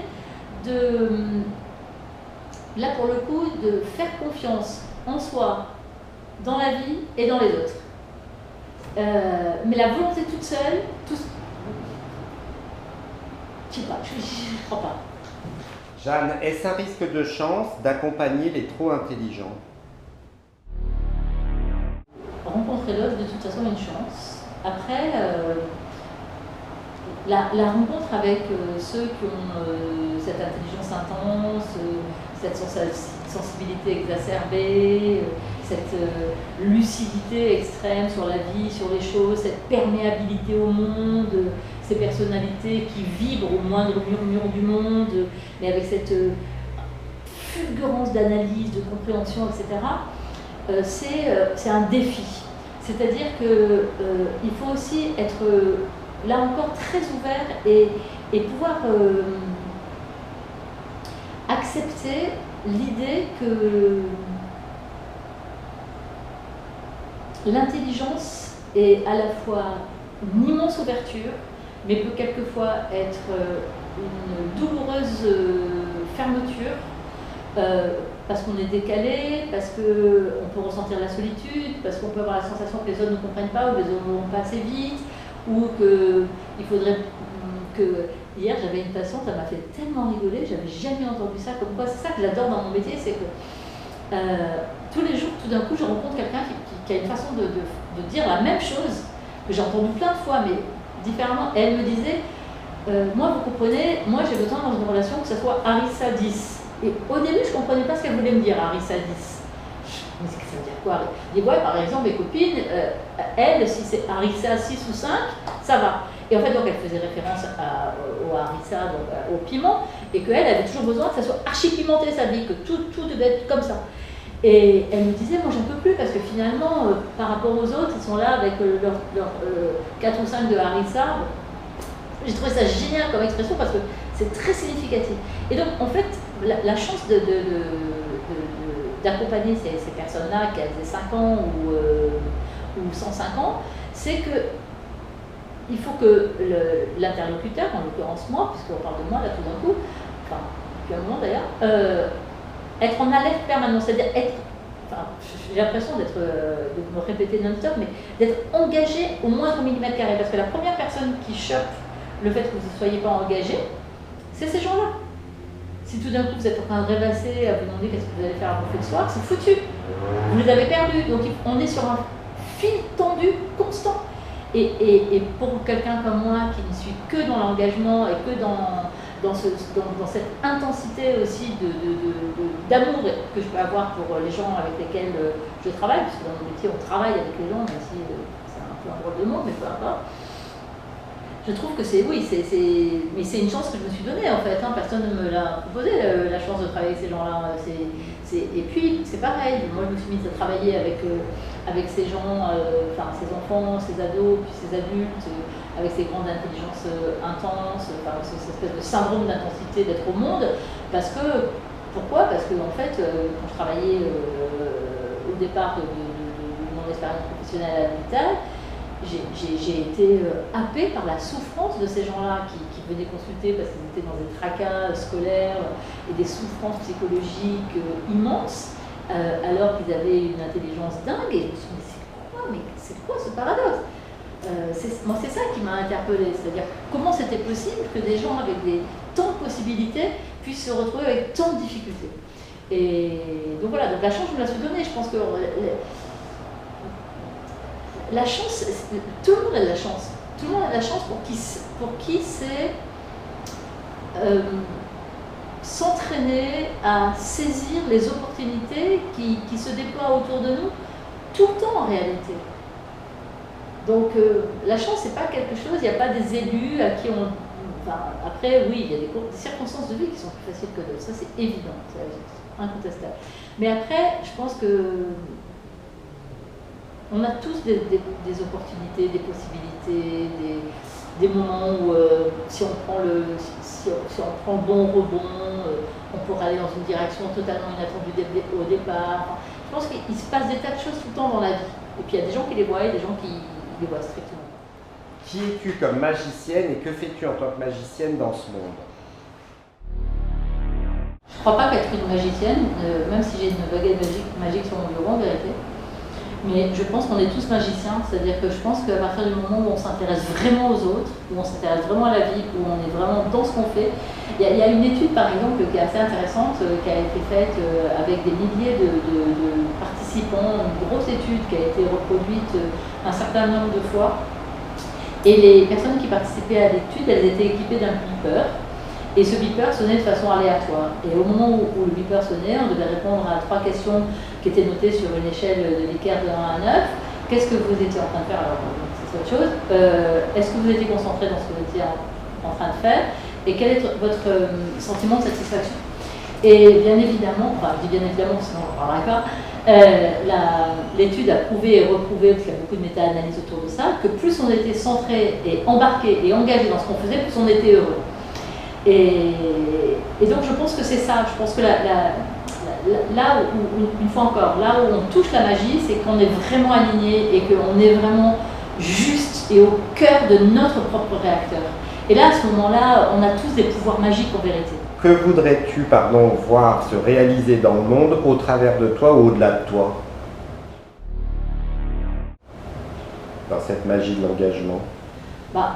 là pour le coup, de faire confiance en soi, dans la vie et dans les autres. Mais la volonté toute seule, je sais pas, je crois pas. Jeanne, est-ce un risque de chance d'accompagner les trop intelligents? Rencontrer l'autre, de toute façon, est une chance. Après, la rencontre avec ceux qui ont cette intelligence intense, cette sensibilité exacerbée, cette lucidité extrême sur la vie, sur les choses, cette perméabilité au monde, ces personnalités qui vibrent au moindre murmure du monde, mais avec cette fulgurance d'analyse, de compréhension, etc., c'est un défi. C'est-à-dire qu'il faut aussi être là encore très ouvert et pouvoir accepter l'idée que l'intelligence est à la fois une immense ouverture, mais peut quelquefois être une douloureuse fermeture, parce qu'on est décalé, parce qu'on peut ressentir la solitude, parce qu'on peut avoir la sensation que les autres ne comprennent pas ou les autres ne vont pas assez vite, ou qu'il faudrait que... Hier, j'avais une patiente, ça m'a fait tellement rigoler, j'avais jamais entendu ça, comme quoi c'est ça que j'adore dans mon métier, c'est que tous les jours, tout d'un coup, je rencontre quelqu'un qui a une façon de dire la même chose, que j'ai entendu plein de fois, mais différemment. Et elle me disait, moi, vous comprenez, moi j'ai besoin dans une relation que ce soit Harissa 10. Et au début, je ne comprenais pas ce qu'elle voulait me dire, Harissa 10. Mais ça veut dire quoi? Je dis, ouais, par exemple, mes copines, elles, si c'est Harissa 6 ou 5, ça va. Et en fait, donc, elle faisait référence au harissa, donc au piment, et qu'elle avait toujours besoin que ça soit archi-pimenté sa vie, que tout devait être comme ça. Et elle me disait, moi j'en peux plus, parce que finalement, par rapport aux autres, ils sont là avec leurs 4 ou 5 de harissa. J'ai trouvé ça génial comme expression, parce que c'est très significatif. Et donc, en fait, la chance d'accompagner ces personnes-là, qu'elles aient 5 ans ou 105 ans, c'est que il faut que l'interlocuteur, en l'occurrence moi, puisqu'on parle de moi là tout d'un coup, enfin depuis un moment d'ailleurs, être en alerte permanente, c'est-à-dire être, enfin j'ai l'impression de me répéter non-stop, mais d'être engagé au moindre millimètre carré, parce que la première personne qui chope le fait que vous ne soyez pas engagé, c'est ces gens-là. Si tout d'un coup vous êtes en train de rêvasser, à vous demander qu'est-ce que vous allez faire à bouffer le soir, c'est foutu. Vous les avez perdus, donc on est sur un fil tendu constant. Et pour quelqu'un comme moi qui ne suis que dans l'engagement et que dans cette intensité aussi d'amour que je peux avoir pour les gens avec lesquels je travaille, puisque dans mon métier on travaille avec les gens, même si c'est un peu un drôle de mot, mais peu importe. Je trouve que mais c'est une chance que je me suis donnée en fait, hein. Personne ne me l'a proposé, la chance de travailler avec ces gens-là. Et puis c'est pareil, moi je me suis mise à travailler avec ces gens, enfin ces enfants, ces ados, puis ces adultes, avec ces grandes intelligences intenses, enfin cette espèce de syndrome d'intensité d'être au monde, pourquoi? Parce que en fait, quand je travaillais au départ de mon expérience professionnelle à l'hôpital, j'ai été happée par la souffrance de ces gens-là qui venaient consulter parce qu'ils étaient dans des tracas scolaires et des souffrances psychologiques immenses, alors qu'ils avaient une intelligence dingue. Et je me suis dit, mais c'est quoi ce paradoxe? Moi, c'est ça qui m'a interpellée, c'est-à-dire comment c'était possible que des gens avec tant de possibilités puissent se retrouver avec tant de difficultés. Et donc voilà, donc la chance, je me la suis donnée. Je pense que la chance, tout le monde a de la chance. Tout le monde a de la chance pour qui c'est s'entraîner à saisir les opportunités qui se déploient autour de nous tout le temps en réalité. Donc la chance, c'est pas quelque chose, il n'y a pas des élus à qui on... Enfin, après, oui, il y a des circonstances de vie qui sont plus faciles que d'autres, ça c'est évident, c'est incontestable. Mais après, je pense que on a tous des opportunités, des possibilités, des moments où si on prend le bon rebond, on pourra aller dans une direction totalement inattendue au départ. Je pense qu'il se passe des tas de choses tout le temps dans la vie. Et puis il y a des gens qui les voient et des gens qui les voient strictement. Qui es-tu comme magicienne et que fais-tu en tant que magicienne dans ce monde? Je ne crois pas qu'être une magicienne, même si j'ai une baguette magique sur mon bureau en vérité. Mais je pense qu'on est tous magiciens, c'est-à-dire que je pense qu'à partir du moment où on s'intéresse vraiment aux autres, où on s'intéresse vraiment à la vie, où on est vraiment dans ce qu'on fait, il y a une étude par exemple qui est assez intéressante, qui a été faite avec des milliers de participants, une grosse étude qui a été reproduite un certain nombre de fois. Et les personnes qui participaient à l'étude, elles étaient équipées d'un beeper. Et ce beeper sonnait de façon aléatoire. Et au moment où le beeper sonnait, on devait répondre à 3 questions qui étaient notées sur une échelle de Likert de 1 à 9. Qu'est-ce que vous étiez en train de faire? Alors, c'est autre chose. Est-ce que vous étiez concentré dans ce que vous étiez en train de faire? Et quel est votre sentiment de satisfaction? Et bien évidemment, enfin je dis bien évidemment, sinon on ne parlerait pas, l'étude a prouvé et reprouvé, parce qu'il y a beaucoup de méta-analyses autour de ça, que plus on était centré et embarqué et engagé dans ce qu'on faisait, plus on était heureux. Et donc je pense que c'est ça, je pense que là où, une fois encore, là où on touche la magie, c'est qu'on est vraiment aligné et qu'on est vraiment juste et au cœur de notre propre réacteur. Et là, à ce moment-là, on a tous des pouvoirs magiques en vérité. Que voudrais-tu, voir se réaliser dans le monde au travers de toi ou au-delà de toi? Dans cette magie de l'engagement.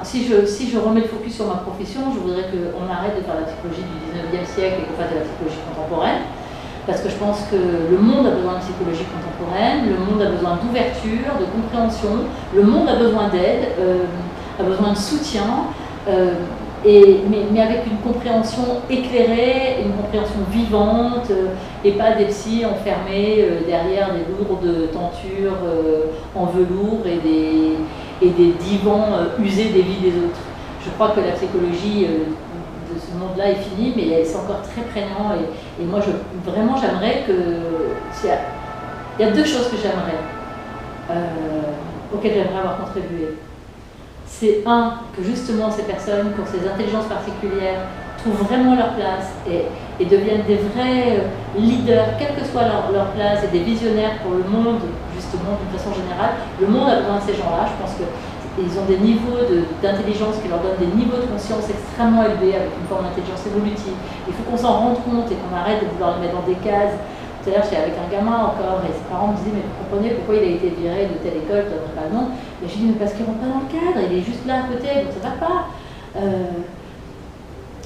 Si je remets le focus sur ma profession, je voudrais qu'on arrête de faire la psychologie du 19e siècle et qu'on fasse de la psychologie contemporaine. Parce que je pense que le monde a besoin de psychologie contemporaine, le monde a besoin d'ouverture, de compréhension, le monde a besoin d'aide, a besoin de soutien, mais avec une compréhension éclairée, une compréhension vivante, et pas des psys enfermés derrière des lourdes tentures en velours et des divans usés des vies des autres. Je crois que la psychologie de ce monde-là est finie, mais c'est encore très prégnant. Et moi, vraiment, j'aimerais que... Il y a deux choses que j'aimerais, auxquelles j'aimerais avoir contribué. C'est que justement ces personnes qui ont ces intelligences particulières trouvent vraiment leur place et deviennent des vrais leaders, quelle que soit leur place, et des visionnaires pour le monde, justement, d'une façon générale. Le monde a besoin de ces gens-là. Je pense qu'ils ont des niveaux d'intelligence qui leur donnent des niveaux de conscience extrêmement élevés, avec une forme d'intelligence évolutive. Il faut qu'on s'en rende compte et qu'on arrête de vouloir les mettre dans des cases. Tout à l'heure, j'étais avec un gamin encore, et ses parents me disaient, mais vous comprenez pourquoi il a été viré de telle école, je ne donnerai pas le nom. Et je lui dis, mais parce qu'il ne rentre pas dans le cadre, il est juste là à côté, donc ça ne va pas.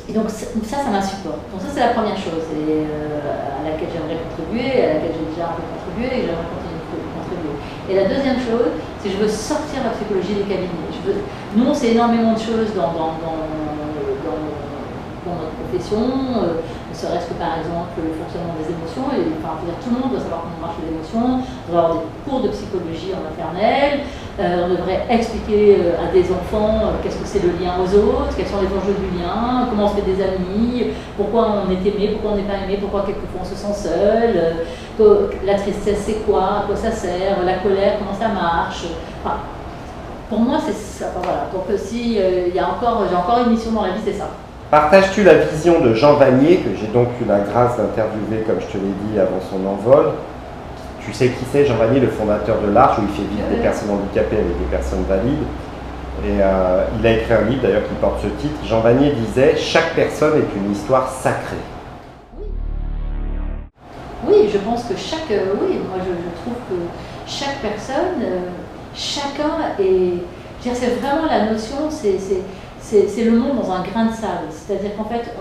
Et donc ça m'insupporte. Donc ça, c'est la première chose à laquelle j'aimerais contribuer, à laquelle j'ai déjà un peu contribué et que j'aimerais continuer de contribuer. Et la deuxième chose, c'est que je veux sortir la psychologie des cabinets. Nous, on sait énormément de choses dans notre profession, ne serait-ce que par exemple le fonctionnement des émotions, et tout le monde doit savoir comment marchent les émotions, on doit avoir des cours de psychologie en maternelle, on devrait expliquer à des enfants qu'est-ce que c'est le lien aux autres, quels sont les enjeux du lien, comment on se fait des amis, pourquoi on est aimé, pourquoi on n'est pas aimé, pourquoi quelquefois on se sent seul, la tristesse c'est quoi, à quoi ça sert, la colère, comment ça marche. Pour moi c'est ça, voilà. Donc si j'ai encore une mission dans la vie, c'est ça. Partages-tu la vision de Jean Vanier, que j'ai donc eu la grâce d'interviewer, comme je te l'ai dit, avant son envol? Tu sais qui c'est, Jean Vanier, le fondateur de l'Arche, où il fait vivre des personnes handicapées avec des personnes valides. Et il a écrit un livre, d'ailleurs, qui porte ce titre. Jean Vanier disait « Chaque personne est une histoire sacrée ». Oui, je pense que moi je trouve que chaque personne, chacun est... C'est vraiment la notion, c'est le monde dans un grain de sable. C'est-à-dire qu'en fait,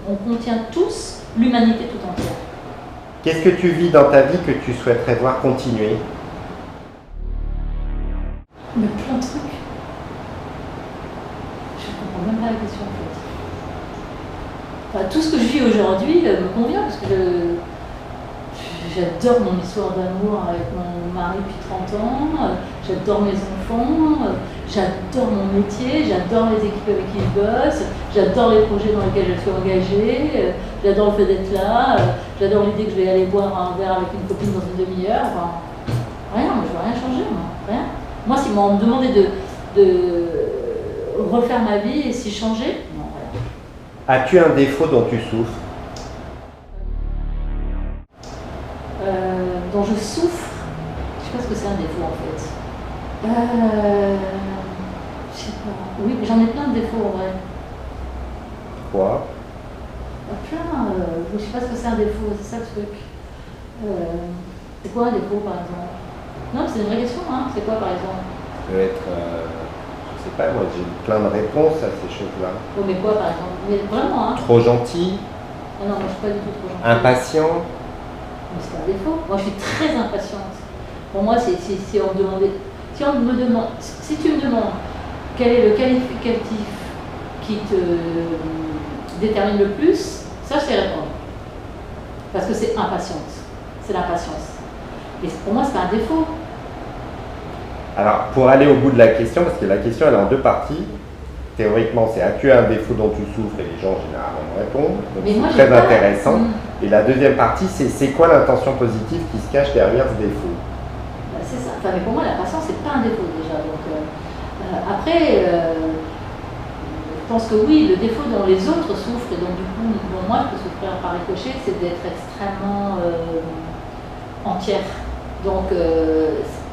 on contient tous l'humanité tout entière. Qu'est-ce que tu vis dans ta vie que tu souhaiterais voir continuer? Mais plein de trucs. Je ne comprends même pas la question en fait. Tout ce que je vis aujourd'hui me convient parce que j'adore mon histoire d'amour avec mon mari depuis 30 ans, j'adore mes enfants, j'adore mon métier, j'adore les équipes avec qui je bosse, j'adore les projets dans lesquels je suis engagée, j'adore le fait d'être là, j'adore l'idée que je vais aller boire un verre avec une copine dans une demi-heure. Rien, moi je veux rien changer, rien. Moi, si on me demandait de refaire ma vie et si changer, non, rien. As-tu un défaut dont tu souffres? Dont je souffre, je sais pas ce que c'est un défaut en fait. Je sais pas. Oui, j'en ai plein de défauts en vrai. Quoi? Plein. Je sais pas ce que c'est un défaut, c'est ça le truc. C'est quoi un défaut par exemple? Non, c'est une vraie question, hein. C'est quoi par exemple? Ça peut être, je sais pas, moi j'ai plein de réponses à ces choses-là. Oh, mais quoi par exemple? Mais vraiment, hein. Trop gentil? Ah non, moi je suis pas du tout trop gentil. Impatient? Mais c'est pas un défaut. Moi je suis très impatiente. Pour moi, si on me demandait, si tu me demandes quel est le qualificatif qui te détermine le plus, ça je sais répondre. Parce que c'est impatiente. C'est l'impatience. Et pour moi, c'est pas un défaut. Alors, pour aller au bout de la question, parce que la question elle est en deux parties. Théoriquement, c'est as-tu un défaut dont tu souffres et les gens généralement répondent. Donc c'est très intéressant. Et la deuxième partie, c'est quoi l'intention positive qui se cache derrière ce défaut? C'est ça. Enfin, mais pour moi, la patience, c'est pas un défaut déjà. Donc, après, je pense que oui, le défaut dont les autres souffrent, et donc du coup, dont moi je peux souffrir par ricochet, c'est d'être extrêmement entière. Donc,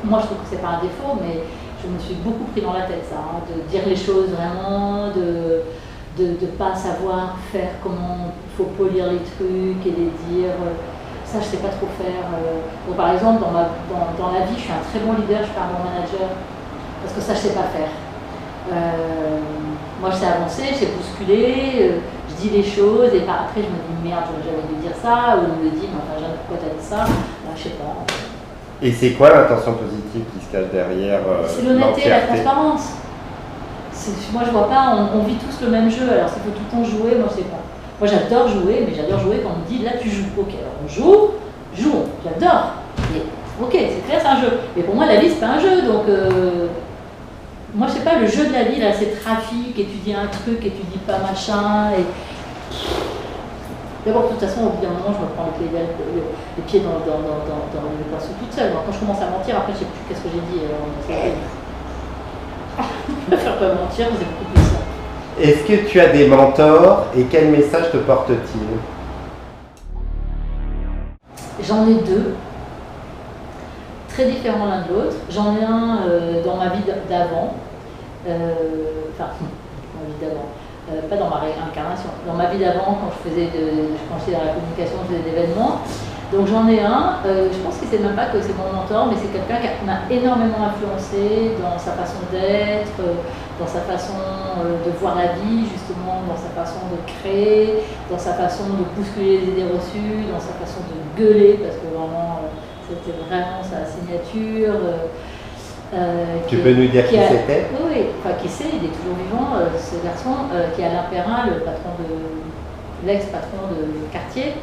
moi je trouve que c'est pas un défaut, mais je me suis beaucoup pris dans la tête ça, hein, de dire les choses vraiment, de ne pas savoir faire comment il faut polir les trucs et les dire. Ça, je sais pas trop faire. Donc, par exemple, dans la vie, je suis un très bon leader, je suis pas un bon manager, parce que ça, je sais pas faire. Moi, je sais avancer, je sais bousculer, je dis les choses, et après, je me dis merde, j'aurais jamais dû dire ça, ou on me dit, mais enfin, Jeanne, pourquoi t'as dit ça? Je sais pas. Et c'est quoi l'intention positive qui se cache derrière c'est l'honnêteté et la transparence. Moi, je vois pas, on vit tous le même jeu, alors s'il faut tout le temps jouer, moi, je sais pas. Moi, j'adore jouer, mais j'adore jouer quand on me dit, là, tu joues. Ok, alors on joue, jouons, j'adore. Mais ok, c'est clair, c'est un jeu. Mais pour moi, la vie, c'est pas un jeu, donc... moi, je sais pas, le jeu de la vie, là, c'est trafic, et tu dis un truc, et tu dis pas machin, et... D'abord, de toute façon, au bout d'un moment, je me prends les pieds dans le pinceau toute seule. Quand je commence à mentir, après, je sais plus qu'est-ce que j'ai dit. Je préfère pas mentir, c'est beaucoup plus simple. Est-ce que tu as des mentors, et quel message te portent-ils? J'en ai deux, très différents l'un de l'autre. J'en ai un dans ma vie d'avant, enfin, dans ma vie d'avant. Pas dans ma réincarnation, dans ma vie d'avant, quand je faisais dans la communication, je faisais des événements. Donc j'en ai un, je pense qu'il ne sait même pas que c'est mon mentor, mais c'est quelqu'un qui m'a énormément influencé dans sa façon d'être, dans sa façon de voir la vie, justement, dans sa façon de créer, dans sa façon de bousculer les idées reçues, dans sa façon de gueuler, parce que vraiment, c'était vraiment sa signature. Tu peux nous dire qui c'était? Oui, enfin qui c'est, il est toujours vivant, ce garçon, qui est Alain Perrin, l'ex-patron de Cartier,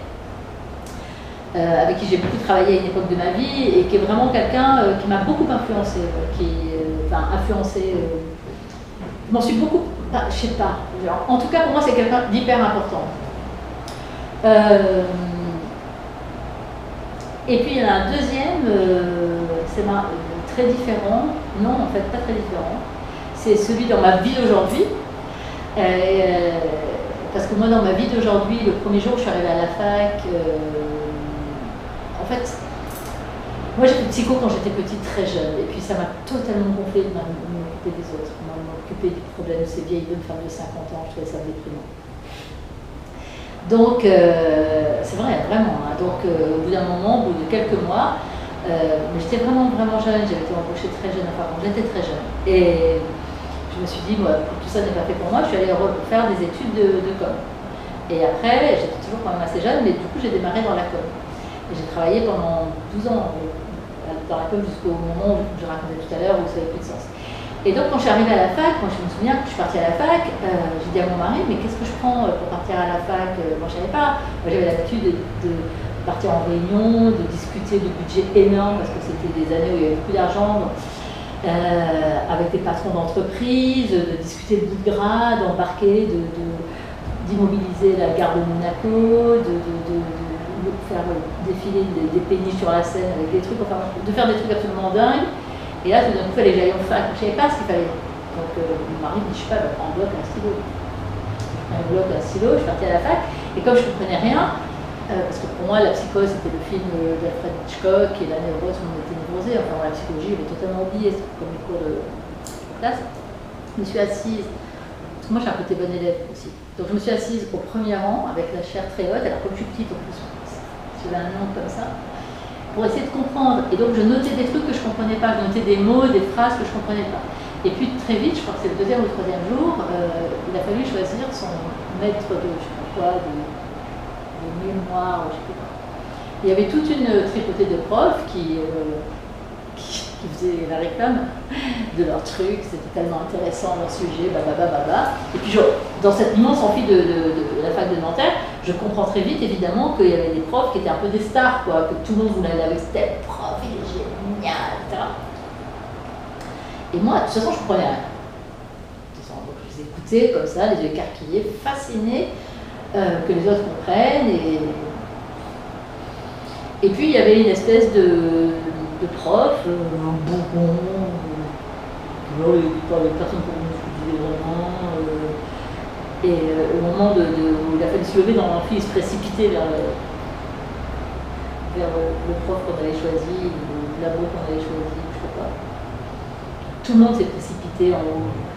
avec qui j'ai beaucoup travaillé à une époque de ma vie, et qui est vraiment quelqu'un qui m'a beaucoup influencé, je m'en suis beaucoup, je sais pas, en tout cas pour moi c'est quelqu'un d'hyper important. Et puis il y en a un deuxième, c'est très différent, non en fait pas très différent, c'est celui dans ma vie d'aujourd'hui, parce que moi dans ma vie d'aujourd'hui, le premier jour où je suis arrivée à la fac, en fait, moi j'ai fait psycho quand j'étais petite, très jeune, et puis ça m'a totalement gonflé de m'occuper des autres, de m'occuper du problème de ces vieilles bonnes femmes de 50 ans, je trouvais ça déprimant. Donc, c'est vrai, vraiment, hein. Donc au bout d'un moment, au bout de quelques mois, mais j'étais vraiment jeune, j'avais été embauchée très jeune, enfin bon, j'étais très jeune. Et je me suis dit, moi, tout ça n'est pas fait pour moi, je suis allée faire des études de com. Et après, j'étais toujours quand même assez jeune, mais du coup j'ai démarré dans la com. Et j'ai travaillé pendant 12 ans dans la com jusqu'au moment où je racontais tout à l'heure où ça n'avait plus de sens. Et donc quand je suis arrivée à la fac, moi je me souviens que je suis partie à la fac, j'ai dit à mon mari, mais qu'est-ce que je prends pour partir à la fac? Moi je ne savais pas, moi j'avais l'habitude de partir en réunion, de discuter de budgets énormes, parce que c'était des années où il y avait beaucoup d'argent, avec des patrons d'entreprise, de discuter de bout de gras, d'embarquer, d'immobiliser la gare de Monaco, de faire défiler des péniches sur la Seine avec des trucs, enfin de faire des trucs absolument dingues. Et là, tout d'un coup, il fallait que j'aille en fac. Je ne savais pas ce qu'il fallait. Donc, mon mari me dit, je sais pas, prends un bloc, un stylo. Un bloc, un stylo, je suis partie à la fac. Et comme je ne comprenais rien, parce que pour moi, la psychose, c'était le film d'Alfred Hitchcock, et la névrose, on était névrosé. Enfin, la psychologie, j'avais totalement oublié, c'était comme les cours de classe. Je me suis assise, parce que moi, je suis un côté bonne élève aussi. Donc, je me suis assise au premier rang, avec la chair très haute. Alors, comme je suis petite, en plus, j'avais un nom comme ça, pour essayer de comprendre. Et donc je notais des trucs que je ne comprenais pas, je notais des mots, des phrases que je ne comprenais pas. Et puis très vite, je crois que c'est le deuxième ou le troisième jour, il a fallu choisir son maître de, je sais pas quoi, de mémoire, je sais pas. Il y avait toute une tripotée de profs qui faisaient la réclame de leur truc, c'était tellement intéressant leur sujet, bababa. Et puis dans cette immense amphi de la fac de Nanterre, je comprends très vite évidemment qu'il y avait des profs qui étaient un peu des stars, quoi, que tout le monde voulait aller avec tel prof, il est génial, etc. Et moi, de toute façon, je ne comprenais rien. Donc je les écoutais comme ça, les yeux écarquillés, fascinés que les autres comprennent, et Et puis il y avait une espèce de prof, un bourbon, personne pour nous disait vraiment. Et au moment où il a fallu se lever dans l'amphi, il se précipitait vers le prof qu'on avait choisi, le labo qu'on avait choisi, je sais pas. Tout le monde s'est précipité en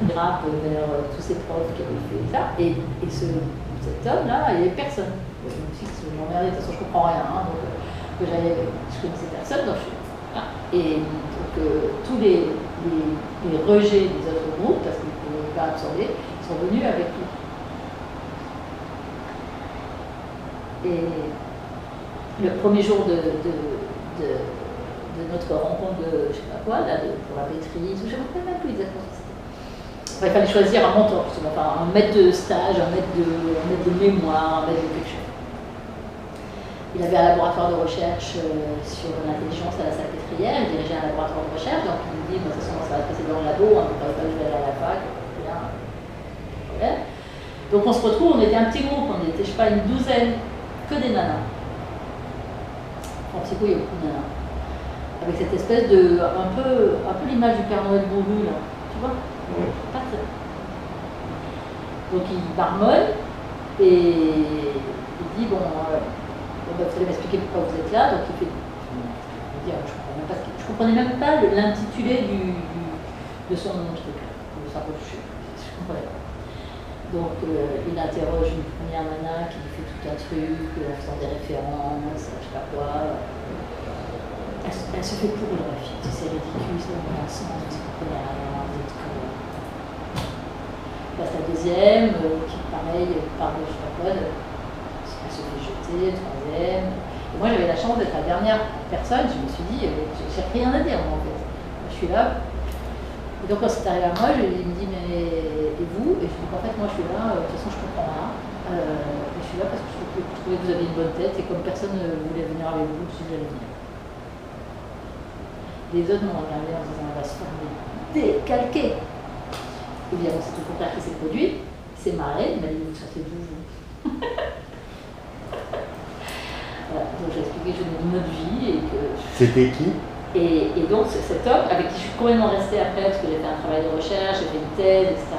grappe vers tous ces profs qui avaient fait ça. Et cet homme-là, il n'y avait personne. Je me suis dit, je m'emmerdais, de toute façon je ne comprends rien. Hein, donc, je connaissais personne. Donc et donc, tous les rejets des autres groupes, parce qu'ils ne pouvaient pas absorber, sont venus avec lui. Et le premier jour de notre rencontre de je ne sais pas quoi, là, pour la maîtrise, je ne me rappelle même plus exactement ce que c'était. Enfin, il fallait choisir un mentor, enfin, un maître de stage, un maître de mémoire, un maître de quelque chose. Il avait un laboratoire de recherche sur l'intelligence à la Salpêtrière, il dirigeait un laboratoire de recherche, donc il me dit, de toute façon, ça va se passer dans le labo, on ne parlait pas que je vais aller à la fac, bien, problème. Donc on se retrouve, on était un petit groupe, on était, je ne sais pas, une douzaine, que des nanas. En psycho, il y a beaucoup de nanas. Avec cette espèce de, un peu l'image du Père Noël bourru, là, tu vois, pas ça. Donc il marmonne, et il dit, bon, il fallait m'expliquer pourquoi vous êtes là, donc il fait, je comprenais même pas l'intitulé de son truc, de sa recherche, je comprenais pas. Donc il interroge une première nana qui lui fait tout un truc, elle faisant des références, je sais pas quoi. Elle se fait pourrir la fille, c'est ridicule, c'est dans un sens, vous comprenez rien, vous êtes comme... Passe la deuxième, qui pareil, parle de je sais pas quoi, elle se fait jeter, troisième. Et moi j'avais la chance d'être la dernière personne, je me suis dit, j'ai rien à dire moi en fait. Je suis là. Et donc quand c'est arrivé à moi, il me dit, mais et vous? Et je dis, en fait moi je suis là, de toute façon je comprends rien. Et je suis là parce que je trouvais que vous aviez une bonne tête et comme personne ne voulait venir avec vous, je suis j'allais venir. Les autres m'ont regardé en disant, on va se faire décalquer. Évidemment, c'est tout le contraire qui s'est produit. Il s'est marré, il m'a dit, ça c'est vous. Voilà, donc j'ai expliqué que je venais d'une autre vie et que... C'était qui? Et donc cet homme, avec qui je suis complètement restée après, parce que j'ai fait un travail de recherche, j'ai fait une thèse, etc.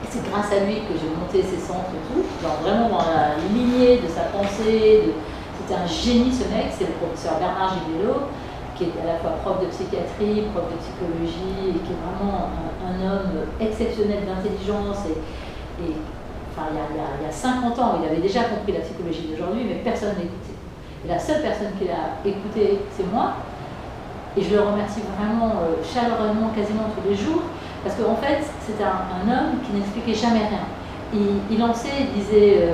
Et c'est grâce à lui que j'ai monté ces centres et tout, genre vraiment dans la lignée de sa pensée. C'était un génie ce mec, c'est le professeur Bernard Gibello, qui est à la fois prof de psychiatrie, prof de psychologie, et qui est vraiment un homme exceptionnel d'intelligence. Enfin, il y a 50 ans, il avait déjà compris la psychologie d'aujourd'hui, mais personne n'écoutait. Et la seule personne qui l'a écouté, c'est moi. Et je le remercie vraiment chaleureusement, quasiment tous les jours, parce qu'en fait, c'était un homme qui n'expliquait jamais rien. Il lançait, il disait,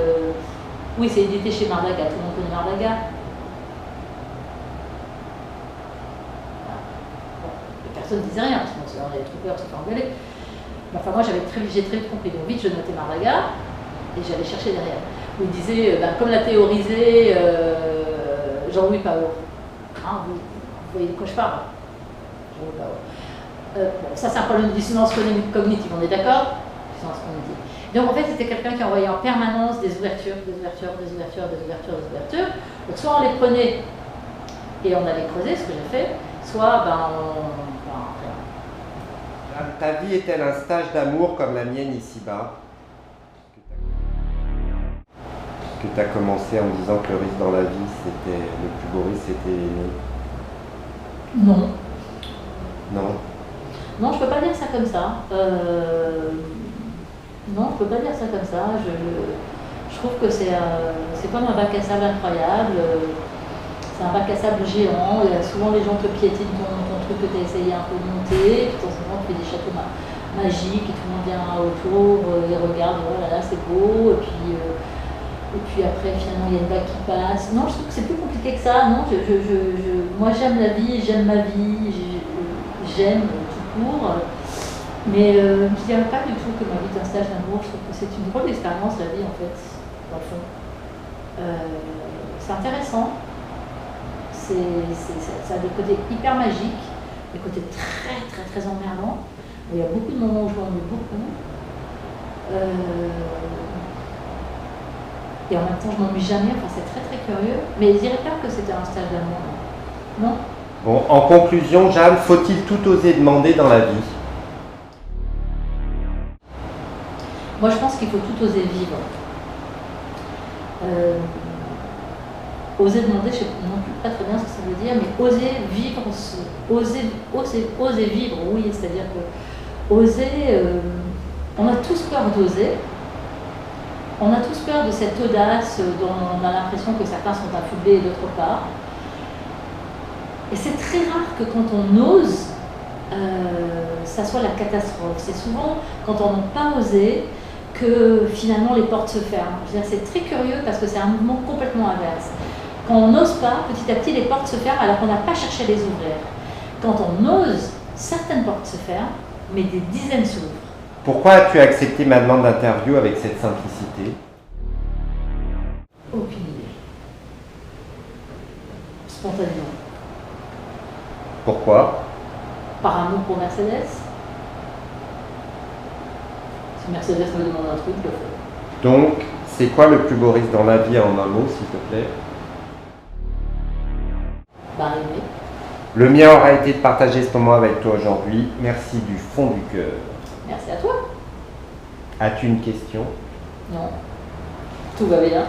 oui, c'est édité chez Mardaga, tout le monde connaît Mardaga. Personne ne disait rien, parce qu'on avait trop peur, on s'est fait engueuler. Enfin, moi, j'ai très vite compris. Donc, vite, je notais Mardaga et j'allais chercher derrière. Où il disait, comme l'a théorisé Jean-Louis Pao. Hein, vous voyez de quoi je parle? Jean-Louis Pao. Bon, ça, c'est un problème de dissonance cognitive, on est d'accord? Dissonance cognitive. Donc, en fait, c'était quelqu'un qui envoyait en permanence des ouvertures. Donc, soit on les prenait et on allait creuser, ce que j'ai fait, soit Ta vie est-elle un stage d'amour comme la mienne ici-bas? Que tu as commencé en me disant que le risque dans la vie, c'était le plus beau risque, c'était l'aimer. Non. Non. Non, je peux pas dire ça comme ça. Non, je peux pas dire ça comme ça. Je trouve que c'est comme un bac à sable incroyable. C'est un bac à sable géant. Il y a souvent les gens te piétinent ton truc que tu as essayé un peu de monter. Puis de temps en temps, tu fais des châteaux magiques et tout le monde vient autour et regarde. Oh là là, c'est beau. Et puis après, finalement, il y a une vague qui passe. Non, je trouve que c'est plus compliqué que ça. Non, moi, j'aime la vie, j'aime ma vie, j'aime tout court. Mais je ne dirais pas du tout que ma vie est un stage d'amour. Je trouve que c'est une drôle d'expérience, la vie, en fait, dans le fond. C'est intéressant. Ça a des côtés hyper magiques, des côtés très emmerdants. Il y a beaucoup de moments où je m'ennuie beaucoup. et en même temps je m'ennuie jamais, enfin c'est très très curieux. Mais je dirais pas que c'était un stage d'amour, non. Bon, en conclusion, Jeanne, faut-il tout oser demander dans la vie? Moi je pense qu'il faut tout oser vivre. Oser demander, je ne sais pas très bien ce que ça veut dire, mais oser vivre, oser vivre, oui, c'est-à-dire que oser, on a tous peur d'oser, on a tous peur de cette audace dont on a l'impression que certains sont affublés d'autre part. Et c'est très rare que quand on ose, ça soit la catastrophe. C'est souvent quand on n'a pas osé que finalement les portes se ferment. C'est très curieux parce que c'est un mouvement complètement inverse. Quand on n'ose pas, petit à petit les portes se ferment alors qu'on n'a pas cherché à les ouvrir. Quand on ose, certaines portes se ferment, mais des dizaines s'ouvrent. Pourquoi as-tu accepté ma demande d'interview avec cette simplicité? Aucune idée. Spontanément. Pourquoi? Par amour pour Mercedes. Si Mercedes me demande un truc, je le fais. Donc, c'est quoi le plus beau risque dans la vie en un mot, s'il te plaît? Aimer. Le mien aura été de partager ce moment avec toi aujourd'hui. Merci du fond du cœur. Merci à toi. As-tu une question? Non. Tout va bien.